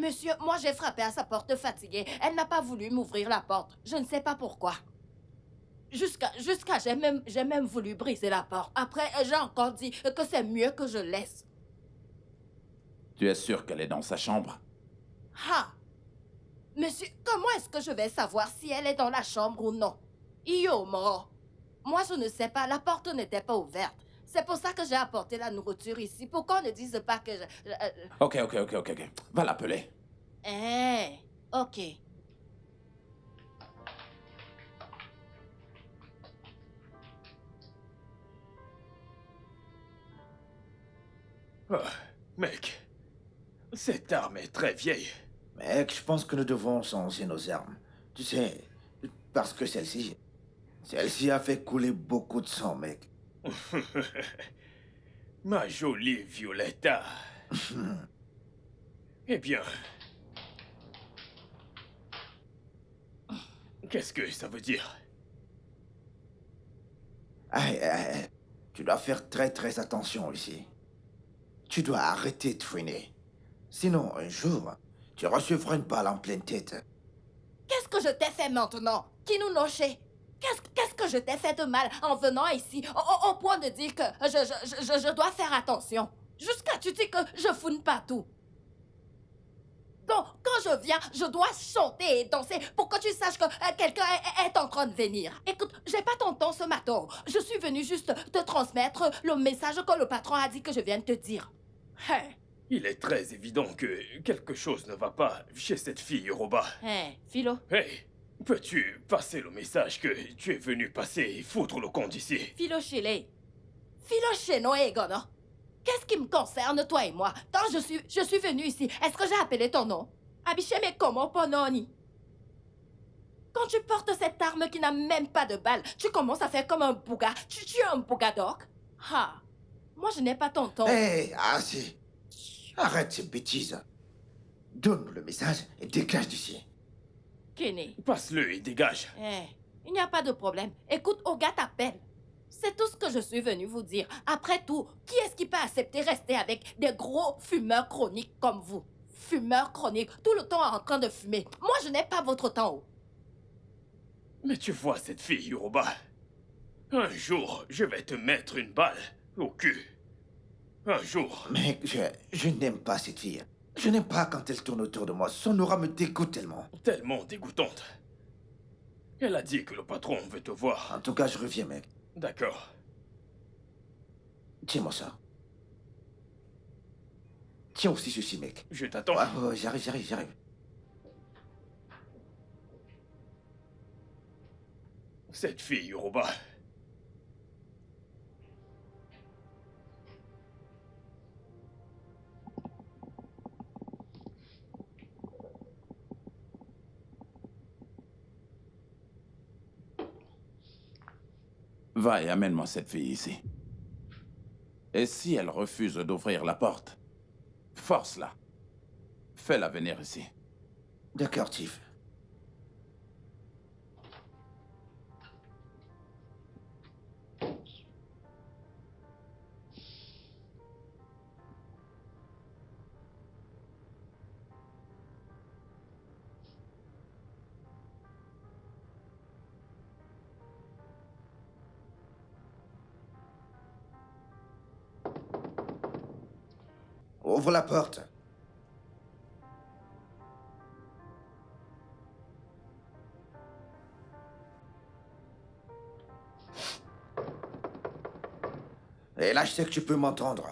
Monsieur, moi j'ai frappé à sa porte fatiguée. Elle n'a pas voulu m'ouvrir la porte. Je ne sais pas pourquoi. J'ai même voulu briser la porte. Après, j'ai encore dit que c'est mieux que je laisse. Tu es sûr qu'elle est dans sa chambre? Ha! Monsieur, comment est-ce que je vais savoir si elle est dans la chambre ou non? Yomo! Moi, je ne sais pas. La porte n'était pas ouverte. C'est pour ça que j'ai apporté la nourriture ici. Pour qu'on ne dise pas que Ok. Va l'appeler. Ok. Ah, mec, cette arme est très vieille. Mec, je pense que nous devons changer nos armes. Tu sais, parce que celle-ci a fait couler beaucoup de sang, mec. Ma jolie Violetta. Eh bien... Qu'est-ce que ça veut dire? Tu dois faire très attention ici. Tu dois arrêter de fouiner. Sinon, un jour, tu recevras une balle en pleine tête. Qu'est-ce que je t'ai fait maintenant, Kinu-no-she? Qu'est-ce que je t'ai fait de mal en venant ici, au point de dire que je dois faire attention? Jusqu'à tu dis que je fouine partout. Donc, quand je viens, je dois chanter et danser pour que tu saches que quelqu'un est en train de venir. Écoute, j'ai pas ton temps ce matin. Je suis venue juste te transmettre le message que le patron a dit que je vienne te dire. Hey. Il est très évident que quelque chose ne va pas chez cette fille, Yoruba. Hey, Philo. Hey, peux-tu passer le message que tu es venu passer et foutre le camp d'ici? Philo Shile. Philo Sheno Egono. Qu'est-ce qui me concerne, toi et moi? Quand je suis venue ici, est-ce que j'ai appelé ton nom? Abisheme Komo Pononi. Quand tu portes cette arme qui n'a même pas de balle, tu commences à faire comme un bouga. Tu es un bougadoc? Ha! Moi, je n'ai pas ton ton. Asi. Arrête ces bêtises. Donne-nous le message et dégage d'ici. Kenny. Passe-le et dégage. Il n'y a pas de problème. Écoute, Oga t'appelle. C'est tout ce que je suis venue vous dire. Après tout, qui est-ce qui peut accepter rester avec des gros fumeurs chroniques comme vous? Fumeurs chroniques, tout le temps en train de fumer. Moi, je n'ai pas votre temps. Mais tu vois cette fille, Yoruba. Un jour, je vais te mettre une balle au cul. Un jour. Mec, je n'aime pas cette fille. Je n'aime pas quand elle tourne autour de moi. Son aura me dégoûte tellement. Tellement dégoûtante. Elle a dit que le patron veut te voir. En tout cas, je reviens, mec. D'accord. Tiens-moi ça. Tiens aussi ceci, mec. Je t'attends. Ouais, j'arrive. Cette fille, Yoruba. Va et amène-moi cette fille ici. Et si elle refuse d'ouvrir la porte, force-la. Fais-la venir ici. D'accord, Tiff. Ouvre la porte. Et là, je sais que tu peux m'entendre.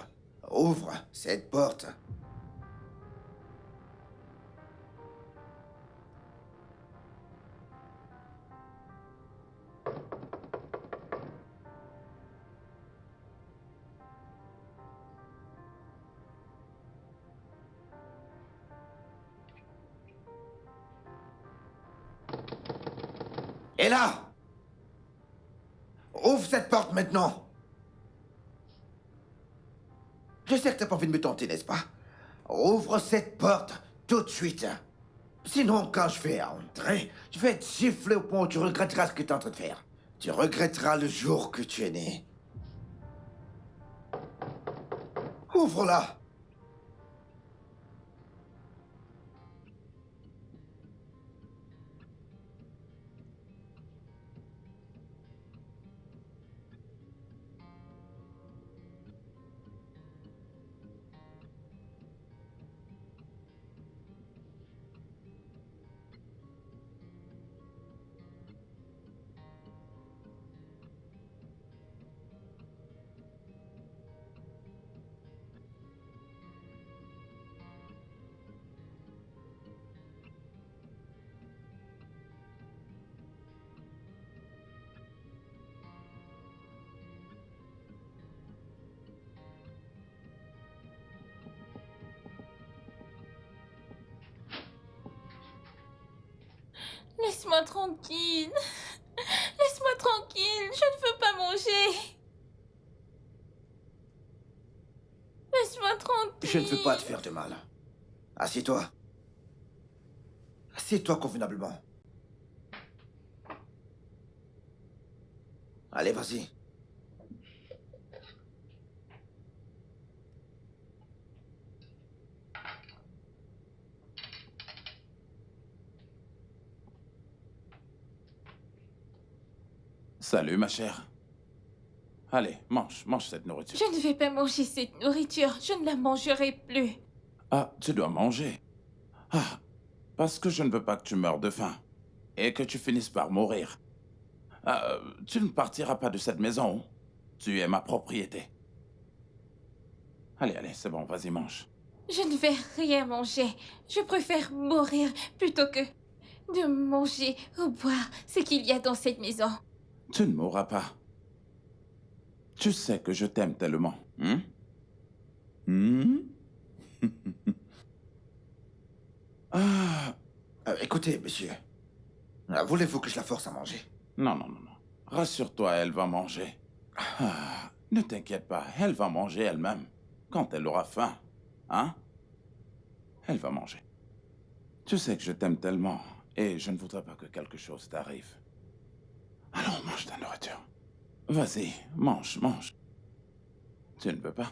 Ouvre cette porte. Et là! Ouvre cette porte maintenant! Je sais que t'as pas envie de me tenter, n'est-ce pas? Ouvre cette porte tout de suite! Sinon, quand je vais entrer, je vais te gifler au point où tu regretteras ce que tu es en train de faire. Tu regretteras le jour que tu es né. Ouvre-la. Laisse-moi tranquille. Laisse-moi tranquille. Je ne veux pas manger. Laisse-moi tranquille. Je ne veux pas te faire de mal. Assieds-toi. Assieds-toi convenablement. Allez, vas-y. Salut, ma chère. Allez, mange cette nourriture. Je ne vais pas manger cette nourriture. Je ne la mangerai plus. Ah, tu dois manger. Ah, parce que je ne veux pas que tu meurs de faim et que tu finisses par mourir. Ah, tu ne partiras pas de cette maison. Tu es ma propriété. Allez, c'est bon, vas-y, mange. Je ne vais rien manger. Je préfère mourir plutôt que de manger ou boire ce qu'il y a dans cette maison. Tu ne mourras pas. Tu sais que je t'aime tellement. Ah, Écoutez, monsieur. Voulez-vous que je la force à manger? non. Rassure-toi, elle va manger. Ne t'inquiète pas, elle va manger elle-même. Quand elle aura faim, hein? Elle va manger. Tu sais que je t'aime tellement et je ne voudrais pas que quelque chose t'arrive. Alors, mange ta nourriture. Vas-y, mange. Tu ne veux pas?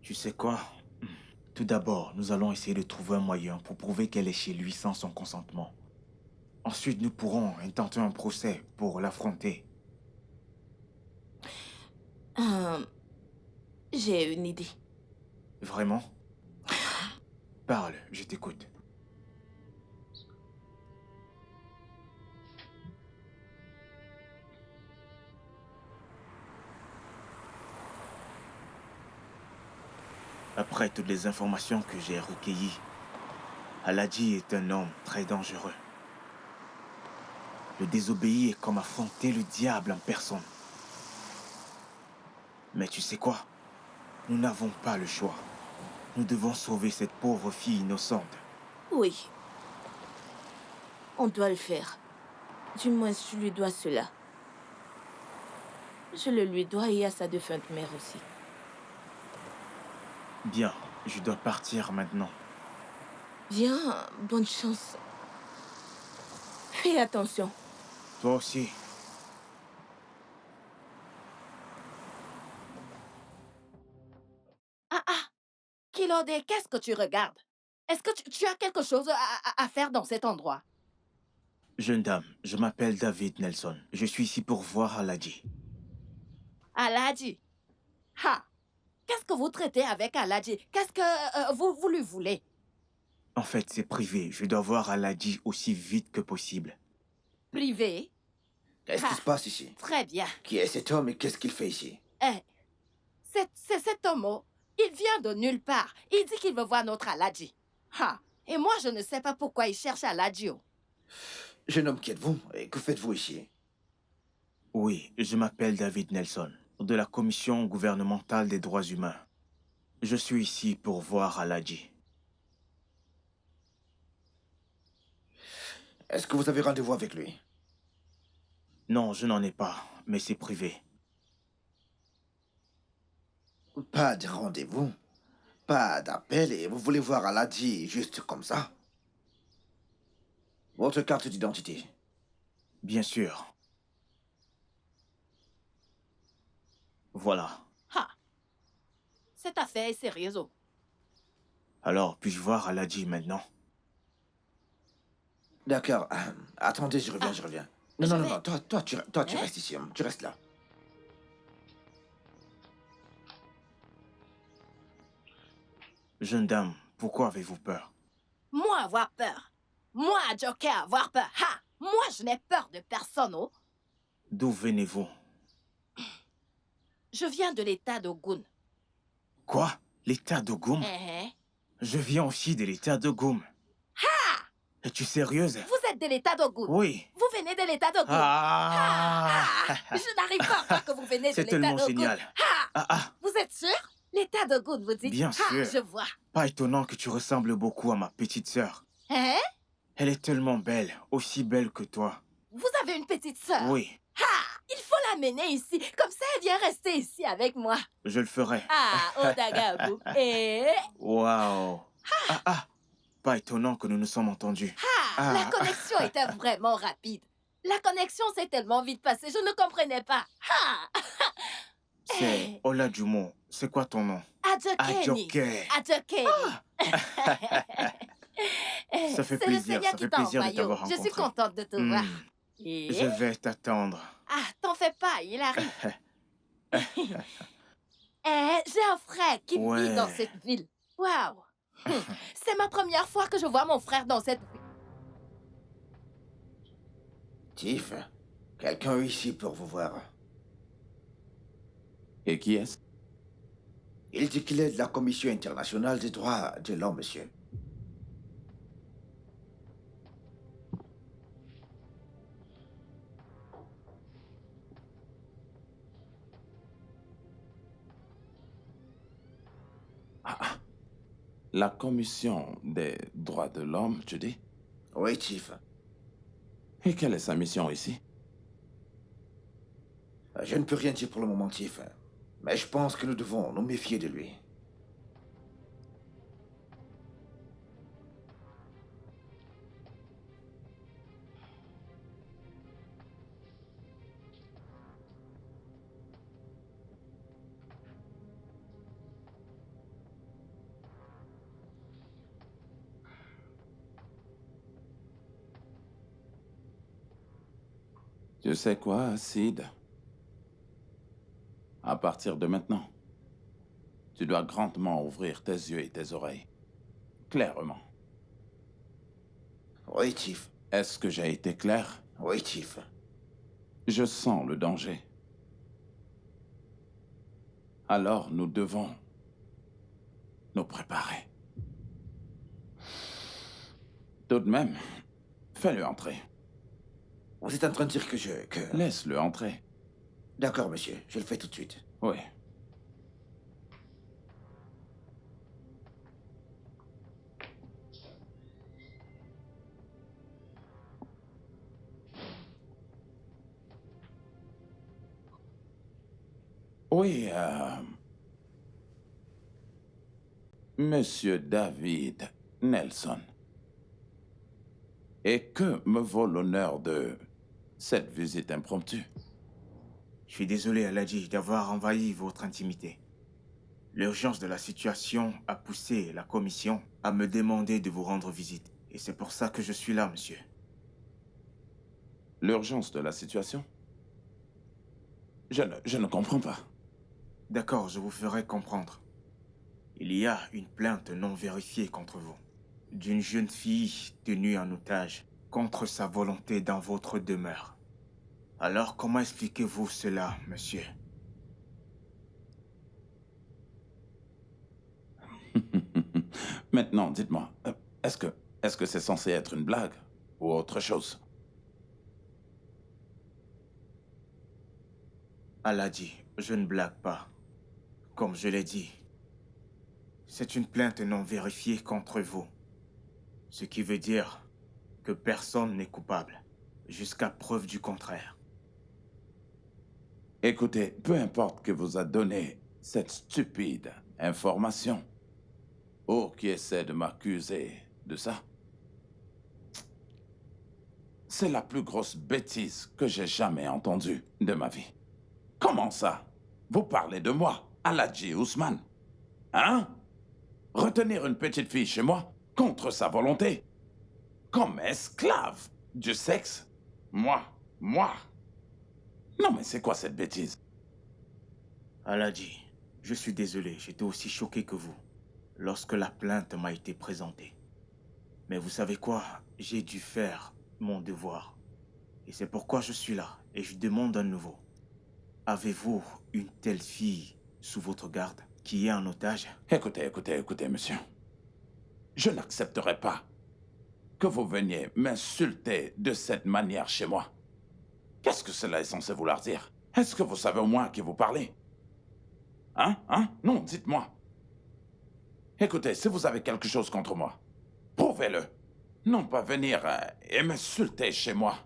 Tu sais quoi? Tout d'abord, nous allons essayer de trouver un moyen pour prouver qu'elle est chez lui sans son consentement. Ensuite, nous pourrons intenter un procès pour l'affronter. J'ai une idée. Vraiment? Parle, je t'écoute. Après toutes les informations que j'ai recueillies, Aladji est un homme très dangereux. Le désobéir est comme affronter le diable en personne. Mais tu sais quoi? Nous n'avons pas le choix. Nous devons sauver cette pauvre fille innocente. Oui. On doit le faire. Du moins, je lui dois cela. Je le lui dois et à sa défunte mère aussi. Bien, je dois partir maintenant. Viens, bonne chance. Fais attention. Toi aussi. Kilode, qu'est-ce que tu regardes? Est-ce que tu as quelque chose à faire dans cet endroit? Jeune dame, je m'appelle David Nelson. Je suis ici pour voir Aladji. Aladji. Ha! Qu'est-ce que vous traitez avec Aladji? Qu'est-ce que vous lui voulez? En fait, c'est privé. Je dois voir Aladji aussi vite que possible. Privé? Qu'est-ce qui se passe ici? Très bien. Qui est cet homme et qu'est-ce qu'il fait ici? C'est cet homme, il vient de nulle part. Il dit qu'il veut voir notre Aladji. Ha! Et moi, je ne sais pas pourquoi il cherche Aladji. Jeune homme, qui êtes-vous et que faites-vous ici? Oui, je m'appelle David Nelson, de la Commission gouvernementale des droits humains. Je suis ici pour voir Aladji. Est-ce que vous avez rendez-vous avec lui? Non, je n'en ai pas, mais c'est privé. Pas de rendez-vous, pas d'appel et vous voulez voir Aladji juste comme ça? Votre carte d'identité. Bien sûr. Voilà. Ha! Cette affaire est sérieuse. Oh. Alors, puis-je voir Aladji maintenant? D'accord. Attendez, je reviens, je reviens. Non, Je non, non, vais- non, tu Hein? restes ici, hein. Tu restes là. Jeune dame, pourquoi avez-vous peur? Moi avoir peur. Moi, Joker, avoir peur. Ha! Moi, je n'ai peur de personne. Oh. D'où venez-vous? Je viens de l'état d'Ogun. Quoi? L'état d'Ogoum? Je viens aussi de l'état d'Ogoum. Es-tu sérieuse? Vous êtes de l'état d'Ogun. Oui. Vous venez de l'état d'Ogun. Ah! Je n'arrive pas à croire que vous venez de C'est l'état tellement d'Ogun. génial. Vous êtes sûr? L'état d'Ogun, vous dites? Bien sûr. Je vois. Pas étonnant que tu ressembles beaucoup à ma petite sœur. Hein? Elle est tellement belle, aussi belle que toi. Vous avez une petite sœur? Oui, Il faut l'amener ici. Comme ça, elle vient rester ici avec moi. je le ferai. Odagabu. Et... Waouh! Pas étonnant que nous nous sommes entendus. La connexion était vraiment rapide. La connexion s'est tellement vite passée, je ne comprenais pas. C'est Olajumo. C'est quoi ton nom? Adjokeni. Adjoke. Adjokeni. Ça fait C'est plaisir, le Seigneur ça qui fait t'a plaisir de envoyé. t'avoir Je suis rencontré. contente de te voir. Hmm. Et... Je vais t'attendre. t'en fais pas, il arrive. J'ai un frère qui vit Ouais. dans cette ville. Waouh. C'est ma première fois que je vois mon frère dans cette ville. Tiff, quelqu'un est ici pour vous voir. Et qui est-ce? Il dit qu'il est de la Commission internationale des droits de l'homme, monsieur. La Commission des droits de l'homme, tu dis? Oui, Tiff. Et quelle est sa mission ici? Je ne peux rien dire pour le moment, Tiff. Mais je pense que nous devons nous méfier de lui. Tu sais quoi, Sid? À partir de maintenant, tu dois grandement ouvrir tes yeux et tes oreilles. Clairement. Oui, Tiff. Est-ce que j'ai été clair? Oui, Tiff. Je sens le danger. Alors nous devons nous préparer. Tout de même, fais-le entrer. Vous êtes en train de dire que Laisse-le entrer. D'accord, monsieur. Je le fais tout de suite. Oui. Oui, Monsieur David Nelson. Et que me vaut l'honneur de cette visite impromptue? Je suis désolé, Aladji, d'avoir envahi votre intimité. L'urgence de la situation a poussé la commission à me demander de vous rendre visite. Et c'est pour ça que je suis là, monsieur. L'urgence de la situation? Je ne comprends pas. D'accord, je vous ferai comprendre. Il y a une plainte non vérifiée contre vous, d'une jeune fille tenue en otage contre sa volonté dans votre demeure. Alors, comment expliquez-vous cela, monsieur? Maintenant, dites-moi, est-ce que c'est censé être une blague ou autre chose? Aladji, je ne blague pas. Comme je l'ai dit, c'est une plainte non vérifiée contre vous. Ce qui veut dire que personne n'est coupable, jusqu'à preuve du contraire. Écoutez, peu importe que vous a donné cette stupide information, qui essaie de m'accuser de ça, c'est la plus grosse bêtise que j'ai jamais entendue de ma vie. Comment ça? Vous parlez de moi, Aladji Ousmane? Hein? Retenir une petite fille chez moi, contre sa volonté? Comme esclave du sexe? Moi? Non mais c'est quoi cette bêtise? Aladji, je suis désolé, j'étais aussi choqué que vous lorsque la plainte m'a été présentée. Mais vous savez quoi? J'ai dû faire mon devoir. Et c'est pourquoi je suis là, et je demande à nouveau. Avez-vous une telle fille sous votre garde qui est en otage? Écoutez, monsieur. Je n'accepterai pas que vous veniez m'insulter de cette manière chez moi. Qu'est-ce que cela est censé vouloir dire? Est-ce que vous savez au moins à qui vous parlez? Hein? Non, dites-moi. Écoutez, si vous avez quelque chose contre moi, prouvez-le. Non pas venir et m'insulter chez moi.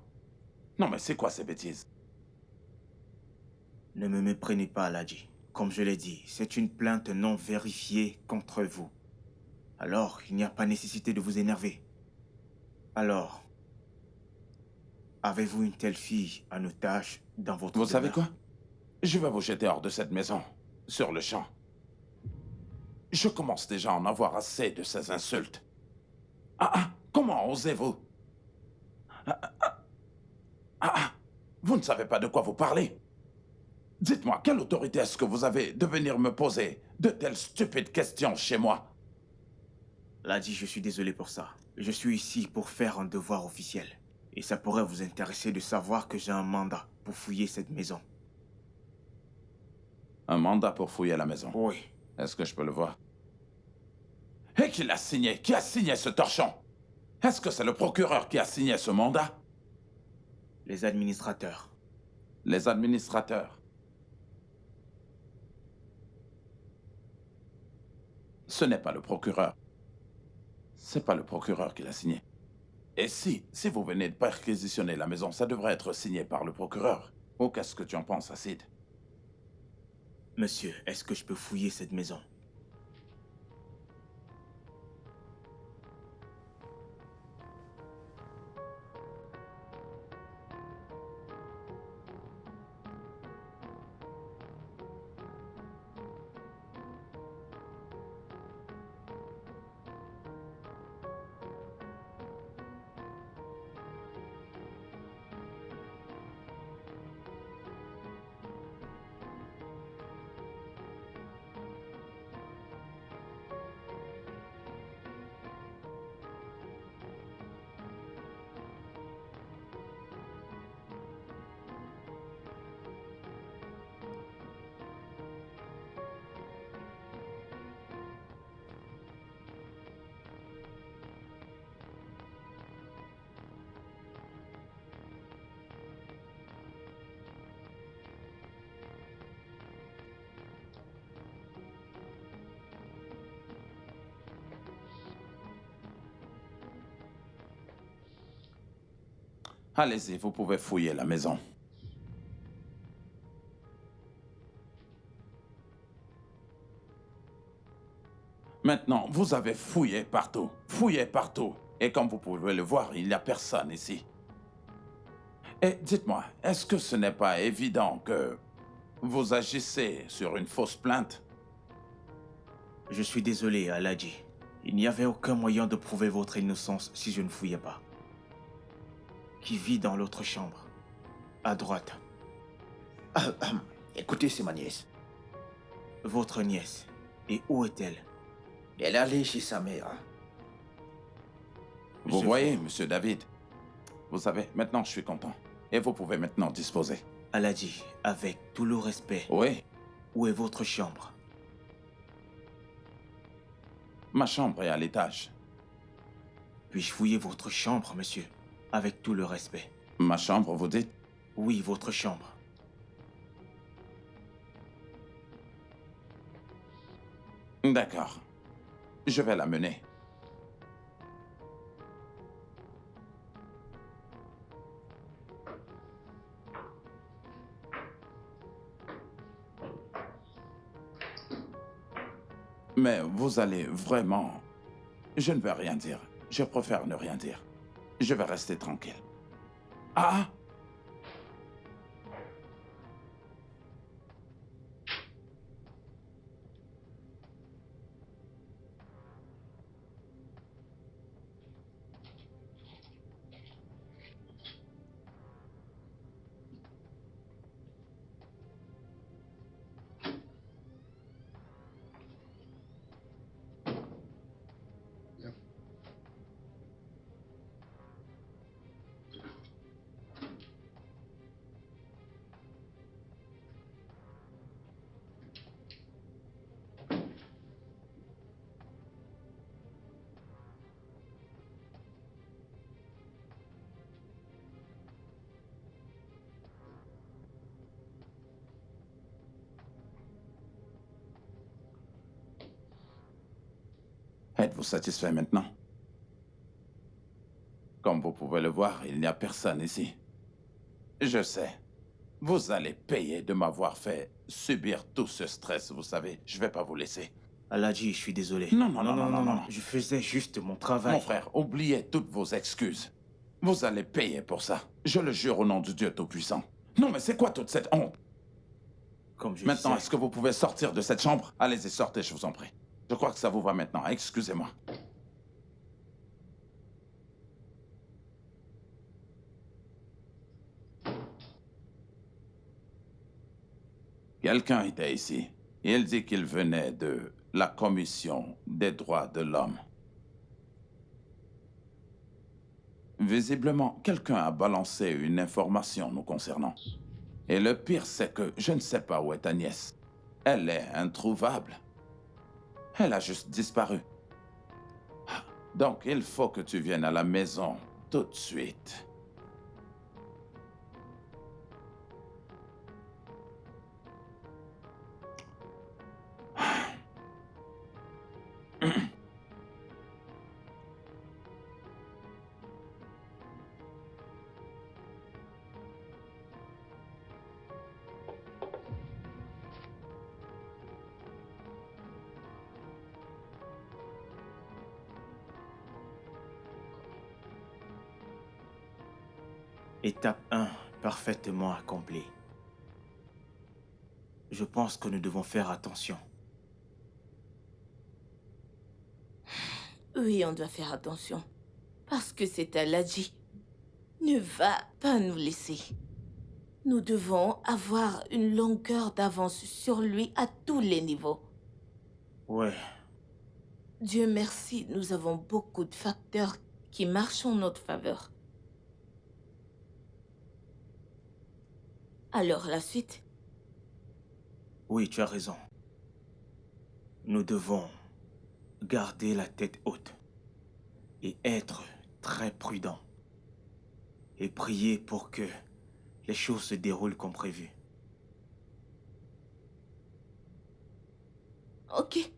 Non mais c'est quoi ces bêtises? Ne me méprenez pas, Aladji. Comme je l'ai dit, c'est une plainte non vérifiée contre vous. Alors, il n'y a pas nécessité de vous énerver. Alors, avez-vous une telle fille en otage dans votre Vous savez demeure? quoi? Je vais vous jeter hors de cette maison, sur le champ. Je commence déjà à en avoir assez de ces insultes. Comment osez-vous? Vous ne savez pas de quoi vous parlez. Dites-moi, quelle autorité est-ce que vous avez de venir me poser de telles stupides questions chez moi? Aladji, je suis désolé pour ça. Je suis ici pour faire un devoir officiel. Et ça pourrait vous intéresser de savoir que j'ai un mandat pour fouiller cette maison. Un mandat pour fouiller la maison? Oui. Est-ce que je peux le voir? Et qui l'a signé? Qui a signé ce torchon? Est-ce que c'est le procureur qui a signé ce mandat? Les administrateurs. Les administrateurs. Ce n'est pas le procureur. C'est pas le procureur qui l'a signé. Et si vous venez de perquisitionner la maison, ça devrait être signé par le procureur. Ou qu'est-ce que tu en penses, Acide? Monsieur, est-ce que je peux fouiller cette maison? Allez-y, vous pouvez fouiller la maison. Maintenant, vous avez fouillé partout. Fouillé partout. Et comme vous pouvez le voir, il n'y a personne ici. Et dites-moi, est-ce que ce n'est pas évident que vous agissez sur une fausse plainte? Je suis désolé, Aladji. Il n'y avait aucun moyen de prouver votre innocence si je ne fouillais pas. Qui vit dans l'autre chambre, à droite. Écoutez, c'est ma nièce. Votre nièce. Et où est-elle? Elle est allée chez sa mère. Vous voyez, monsieur David, vous savez, maintenant je suis content. Et vous pouvez maintenant disposer. Aladji, avec tout le respect, Oui, où est votre chambre? ma chambre est à l'étage. Puis-je fouiller votre chambre, monsieur? Avec tout le respect. Ma chambre, vous dites? Oui, votre chambre. D'accord. Je vais la mener. Mais vous allez vraiment... Je ne vais rien dire. Je préfère ne rien dire. Je vais rester tranquille. Ah! Êtes-vous satisfait maintenant? Comme vous pouvez le voir, il n'y a personne ici. Je sais. Vous allez payer de m'avoir fait subir tout ce stress, vous savez. Je vais pas vous laisser. Aladji, je suis désolé. Non. Je faisais juste mon travail. Mon frère, oubliez toutes vos excuses. Vous allez payer pour ça. Je le jure au nom du Dieu Tout-Puissant. Non, mais c'est quoi toute cette honte? Comme je Maintenant, disais, est-ce que vous pouvez sortir de cette chambre? Allez-y, sortez, je vous en prie. Je crois que ça vous va maintenant. Excusez-moi. Quelqu'un était ici. Il dit qu'il venait de la Commission des droits de l'homme. Visiblement, quelqu'un a balancé une information nous concernant. Et le pire, c'est que je ne sais pas où est Agnès. Elle est introuvable. Elle a juste disparu. Donc, il faut que tu viennes à la maison tout de suite. étape 1, parfaitement accomplie. Je pense que nous devons faire attention. Oui, on doit faire attention. Parce que cet Aladji ne va pas nous laisser. Nous devons avoir une longueur d'avance sur lui à tous les niveaux. Ouais, Dieu merci, nous avons beaucoup de facteurs qui marchent en notre faveur. Alors, la suite? oui, tu as raison. Nous devons garder la tête haute et être très prudents. Et prier pour que les choses se déroulent comme prévu. Ok.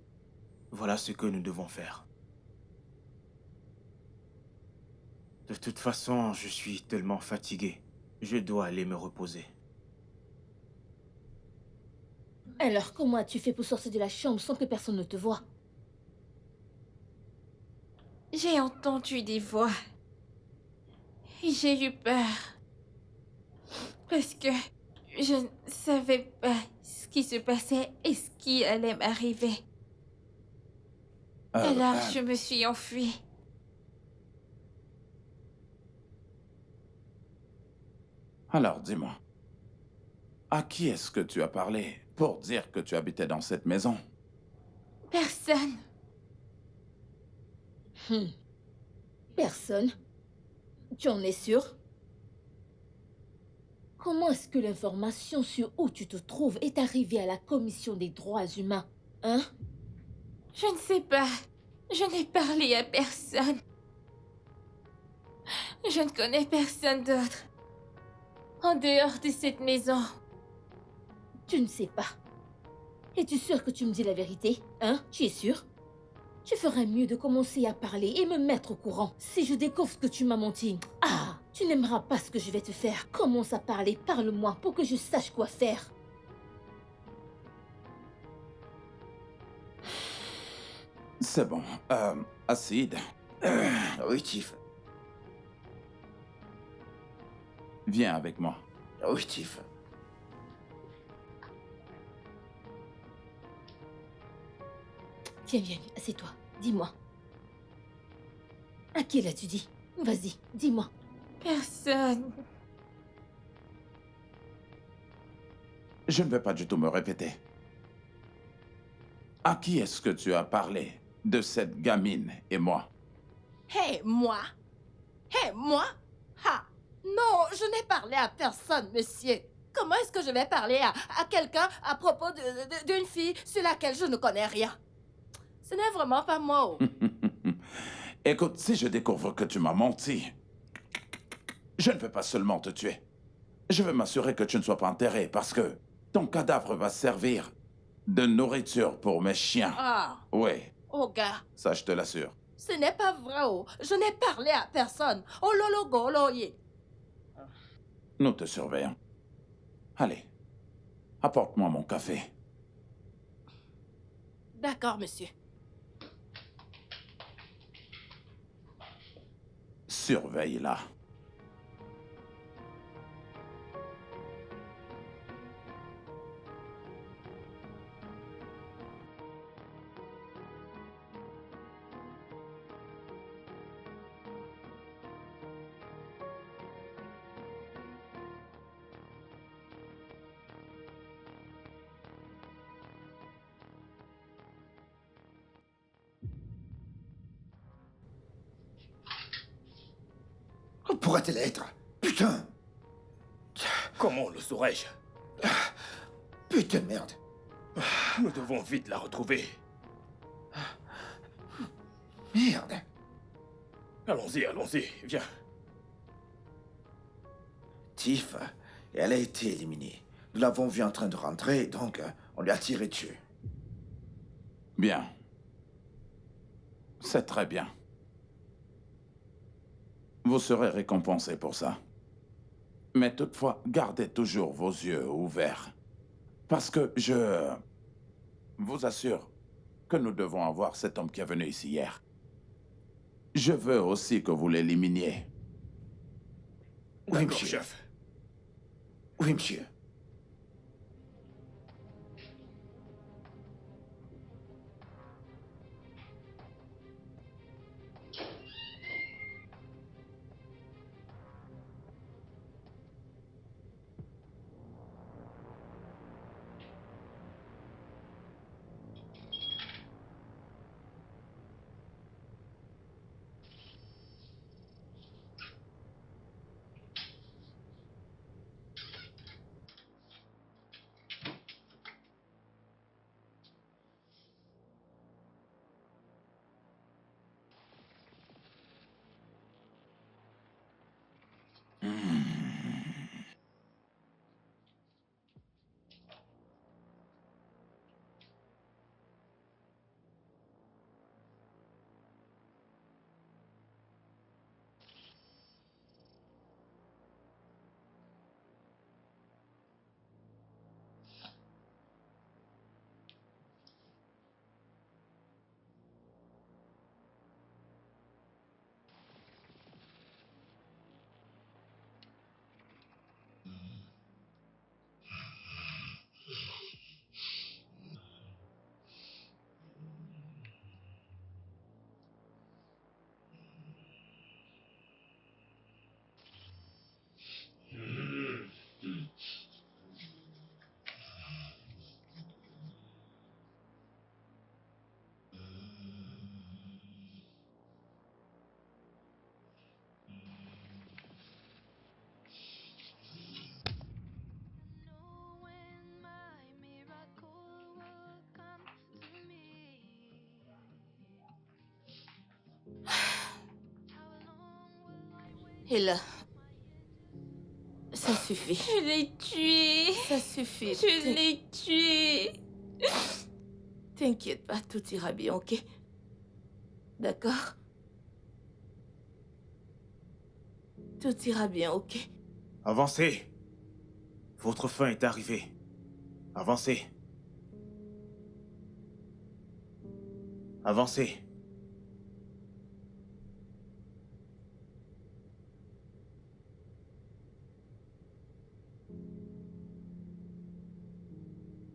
Voilà ce que nous devons faire. De toute façon, je suis tellement fatigué. Je dois aller me reposer. Alors, comment as-tu fait pour sortir de la chambre sans que personne ne te voie? J'ai entendu des voix. Et j'ai eu peur. Parce que je ne savais pas ce qui se passait et ce qui allait m'arriver. Alors, je me suis enfuie. Alors, dis-moi, à qui est-ce que tu as parlé pour dire que tu habitais dans cette maison? Personne. Personne? Tu en es sûr? Comment est-ce que l'information sur où tu te trouves est arrivée à la Commission des droits humains, hein? Je ne sais pas. Je n'ai parlé à personne. Je ne connais personne d'autre. En dehors de cette maison. Tu ne sais pas. Es-tu sûr que tu me dis la vérité, hein? Tu es sûr? Tu ferais mieux de commencer à parler et me mettre au courant. Si je découvre que tu m'as menti, tu n'aimeras pas ce que je vais te faire. Commence à parler, parle-moi pour que je sache quoi faire. C'est bon. Acide, Oui, Tiff. viens avec moi. Oui, Tiff. Viens, viens, assieds-toi. Dis-moi. À qui l'as-tu dit? Vas-y, dis-moi. Personne. Je ne vais pas du tout me répéter. À qui est-ce que tu as parlé de cette gamine et moi? Hé, moi? Hé, moi? Ha! Non, je n'ai parlé à personne, monsieur. Comment est-ce que je vais parler à quelqu'un à propos d'une fille sur laquelle je ne connais rien? Ce n'est vraiment pas moi. Oh. Écoute, si je découvre que tu m'as menti, je ne vais pas seulement te tuer. Je vais m'assurer que tu ne sois pas enterré parce que ton cadavre va servir de nourriture pour mes chiens. Ah, Oui, oh gars, ça je te l'assure. ce n'est pas vrai. Oh. Je n'ai parlé à personne. Oh lolo golo ye. Nous te surveillons. Allez, apporte-moi mon café. D'accord, monsieur. Surveille-la. Où pourrait-elle être? Putain! Comment le saurais-je? Putain de merde! Nous devons vite la retrouver. Merde! Allons-y, allons-y, viens. Tiff, elle a été éliminée. Nous l'avons vue en train de rentrer, donc on lui a tiré dessus. Bien. C'est très bien. Vous serez récompensé pour ça. Mais toutefois, gardez toujours vos yeux ouverts. Parce que je vous assure que nous devons avoir cet homme qui est venu ici hier. Je veux aussi que vous l'éliminiez. Oui, D'accord, monsieur. chef. Oui, monsieur. Et là, ça suffit. Je l'ai tué. Ça suffit. Je l'ai tué. T'inquiète pas, tout ira bien, ok? D'accord? Tout ira bien, ok? Avancez. Votre fin est arrivée. Avancez. Avancez.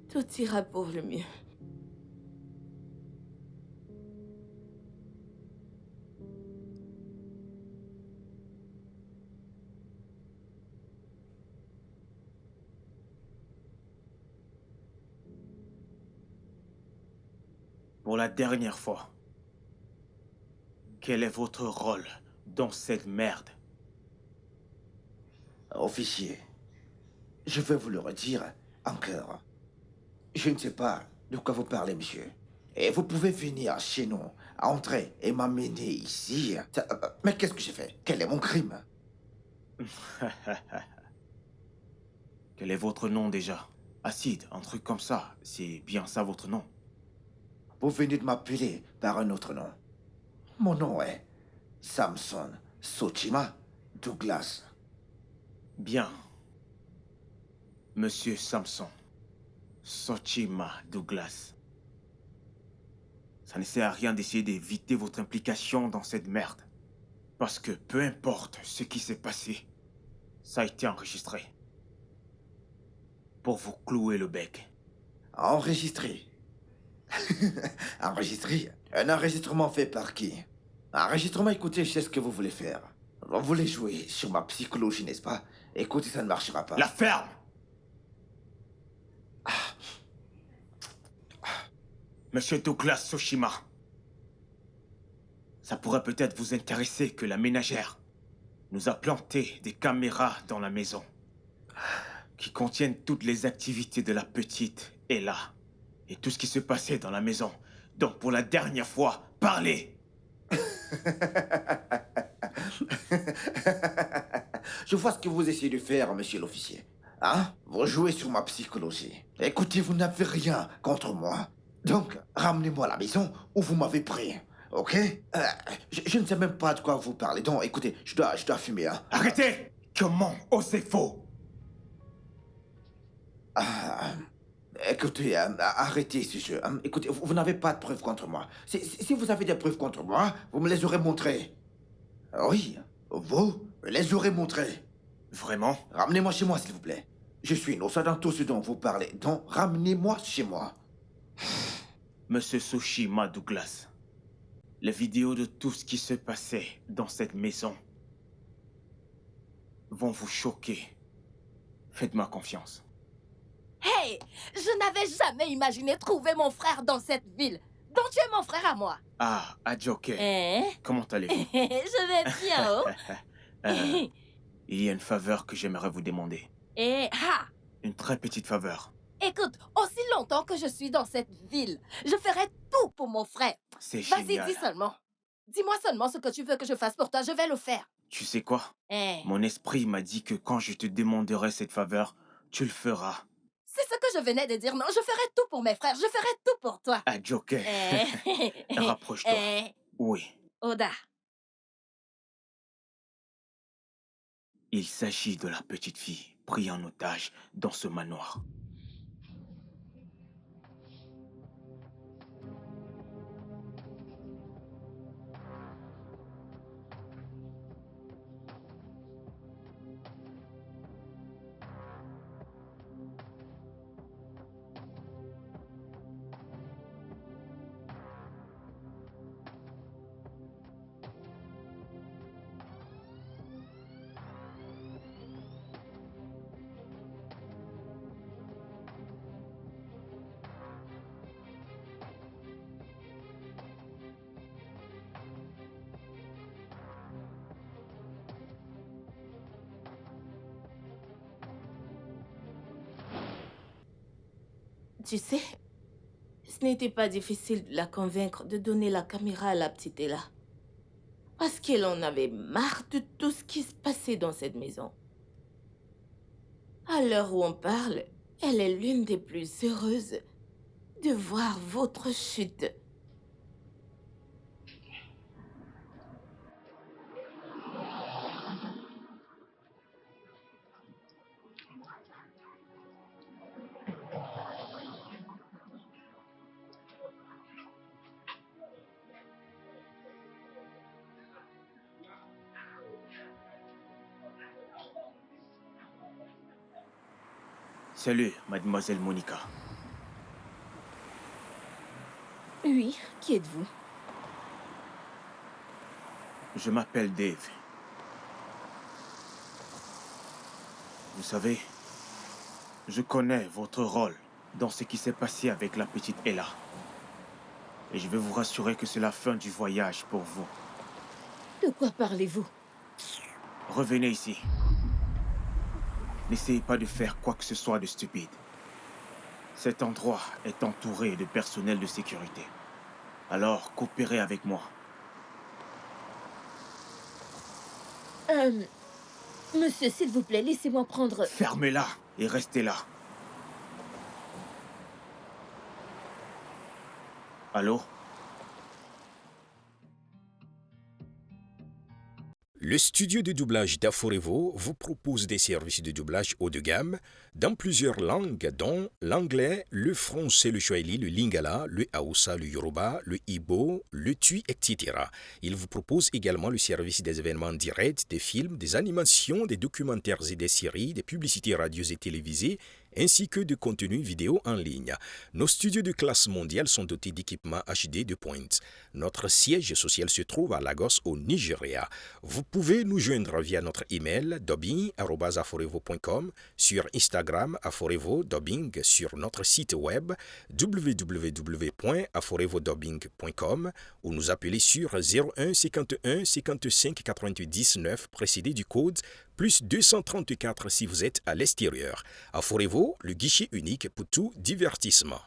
Tout ira pour le mieux. Pour la dernière fois, quel est votre rôle dans cette merde? Officier, je vais vous le redire encore. Je ne sais pas de quoi vous parlez, monsieur. Et vous pouvez venir chez nous, entrer et m'amener ici. Mais qu'est-ce que j'ai fait? Quel est mon crime? Quel est votre nom déjà? Acide, un truc comme ça. C'est bien ça votre nom? Vous venez de m'appeler par un autre nom. Mon nom est Samson Sochima Douglas. Bien. Monsieur Samson. Sochima Douglas. Ça ne sert à rien d'essayer d'éviter votre implication dans cette merde. Parce que peu importe ce qui s'est passé, ça a été enregistré. Pour vous clouer le bec. Enregistré. Enregistré? Un enregistrement fait par qui? Enregistrement, écoutez, je sais ce que vous voulez faire. Vous voulez jouer sur ma psychologie, n'est-ce pas? Écoutez, ça ne marchera pas. La ferme! Monsieur Douglas Soshima. Ça pourrait peut-être vous intéresser que la ménagère nous a planté des caméras dans la maison qui contiennent toutes les activités de la petite et là et tout ce qui se passait dans la maison. Donc pour la dernière fois, parlez! Je vois ce que vous essayez de faire, monsieur l'officier. Hein? Vous jouez sur ma psychologie. Écoutez, vous n'avez rien contre moi. Donc, ramenez-moi à la maison où vous m'avez pris. Ok? Je ne sais même pas de quoi vous parlez. Donc, écoutez, je dois fumer, hein. Arrêtez! Comment osez-vous? Écoutez, arrêtez ce jeu. Écoutez, vous n'avez pas de preuves contre moi. Si vous avez des preuves contre moi, vous me les aurez montrées. Oui, vous me les aurez montrées. Vraiment? Ramenez-moi chez moi, s'il vous plaît. Je suis innocent dans tout ce dont vous parlez. Donc, ramenez-moi chez moi. Monsieur Soshima Douglas, les vidéos de tout ce qui se passait dans cette maison vont vous choquer. Faites-moi confiance. Hey! Je n'avais jamais imaginé trouver mon frère dans cette ville. Donc tu es mon frère à moi. Ah, Adjoke, Hein? comment allez-vous? Je vais bien, oh. Il y a une faveur que j'aimerais vous demander. Ah! Une très petite faveur. Écoute, aussi longtemps que je suis dans cette ville, je ferai tout pour mon frère. C'est Vas-y, génial. dis seulement. Dis-moi seulement ce que tu veux que je fasse pour toi, je vais le faire. Tu sais quoi? Hein? Mon esprit m'a dit que quand je te demanderai cette faveur, tu le feras. C'est ce que je venais de dire, non? Je ferai tout pour mes frères, je ferai tout pour toi. Adjoke, rapproche-toi. Oui. Oda. Il s'agit de la petite fille prise en otage dans ce manoir. Tu sais, ce n'était pas difficile de la convaincre de donner la caméra à la petite Ella. Parce qu'elle en avait marre de tout ce qui se passait dans cette maison. À l'heure où on parle, elle est l'une des plus heureuses de voir votre chute. Salut, mademoiselle Monica. Oui, qui êtes-vous? Je m'appelle Dave. Vous savez, je connais votre rôle dans ce qui s'est passé avec la petite Ella. Et je veux vous rassurer que c'est la fin du voyage pour vous. De quoi parlez-vous? Revenez ici. N'essayez pas de faire quoi que ce soit de stupide. Cet endroit est entouré de personnel de sécurité. Alors, coopérez avec moi. Monsieur, s'il vous plaît, laissez-moi prendre... Fermez-la et restez là. Allô? Le studio de doublage d'Aforevo vous propose des services de doublage haut de gamme dans plusieurs langues, dont l'anglais, le français, le swahili, le lingala, le hausa, le yoruba, le ibo, le tui, etc. Il vous propose également le service des événements directs, des films, des animations, des documentaires et des séries, des publicités radios et télévisées, ainsi que de contenus vidéo en ligne. Nos studios de classe mondiale sont dotés d'équipements HD de pointe. Notre siège social se trouve à Lagos, au Nigeria. Vous pouvez nous joindre via notre email dubbing@aforevo.com, sur Instagram aforevo-dubbing, sur notre site web www.aforevodubbing.com ou nous appeler sur 01 51 55 88 19 précédé du code plus 234 si vous êtes à l'extérieur. Aforevo, le guichet unique pour tout divertissement.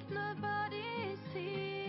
Nobody sees.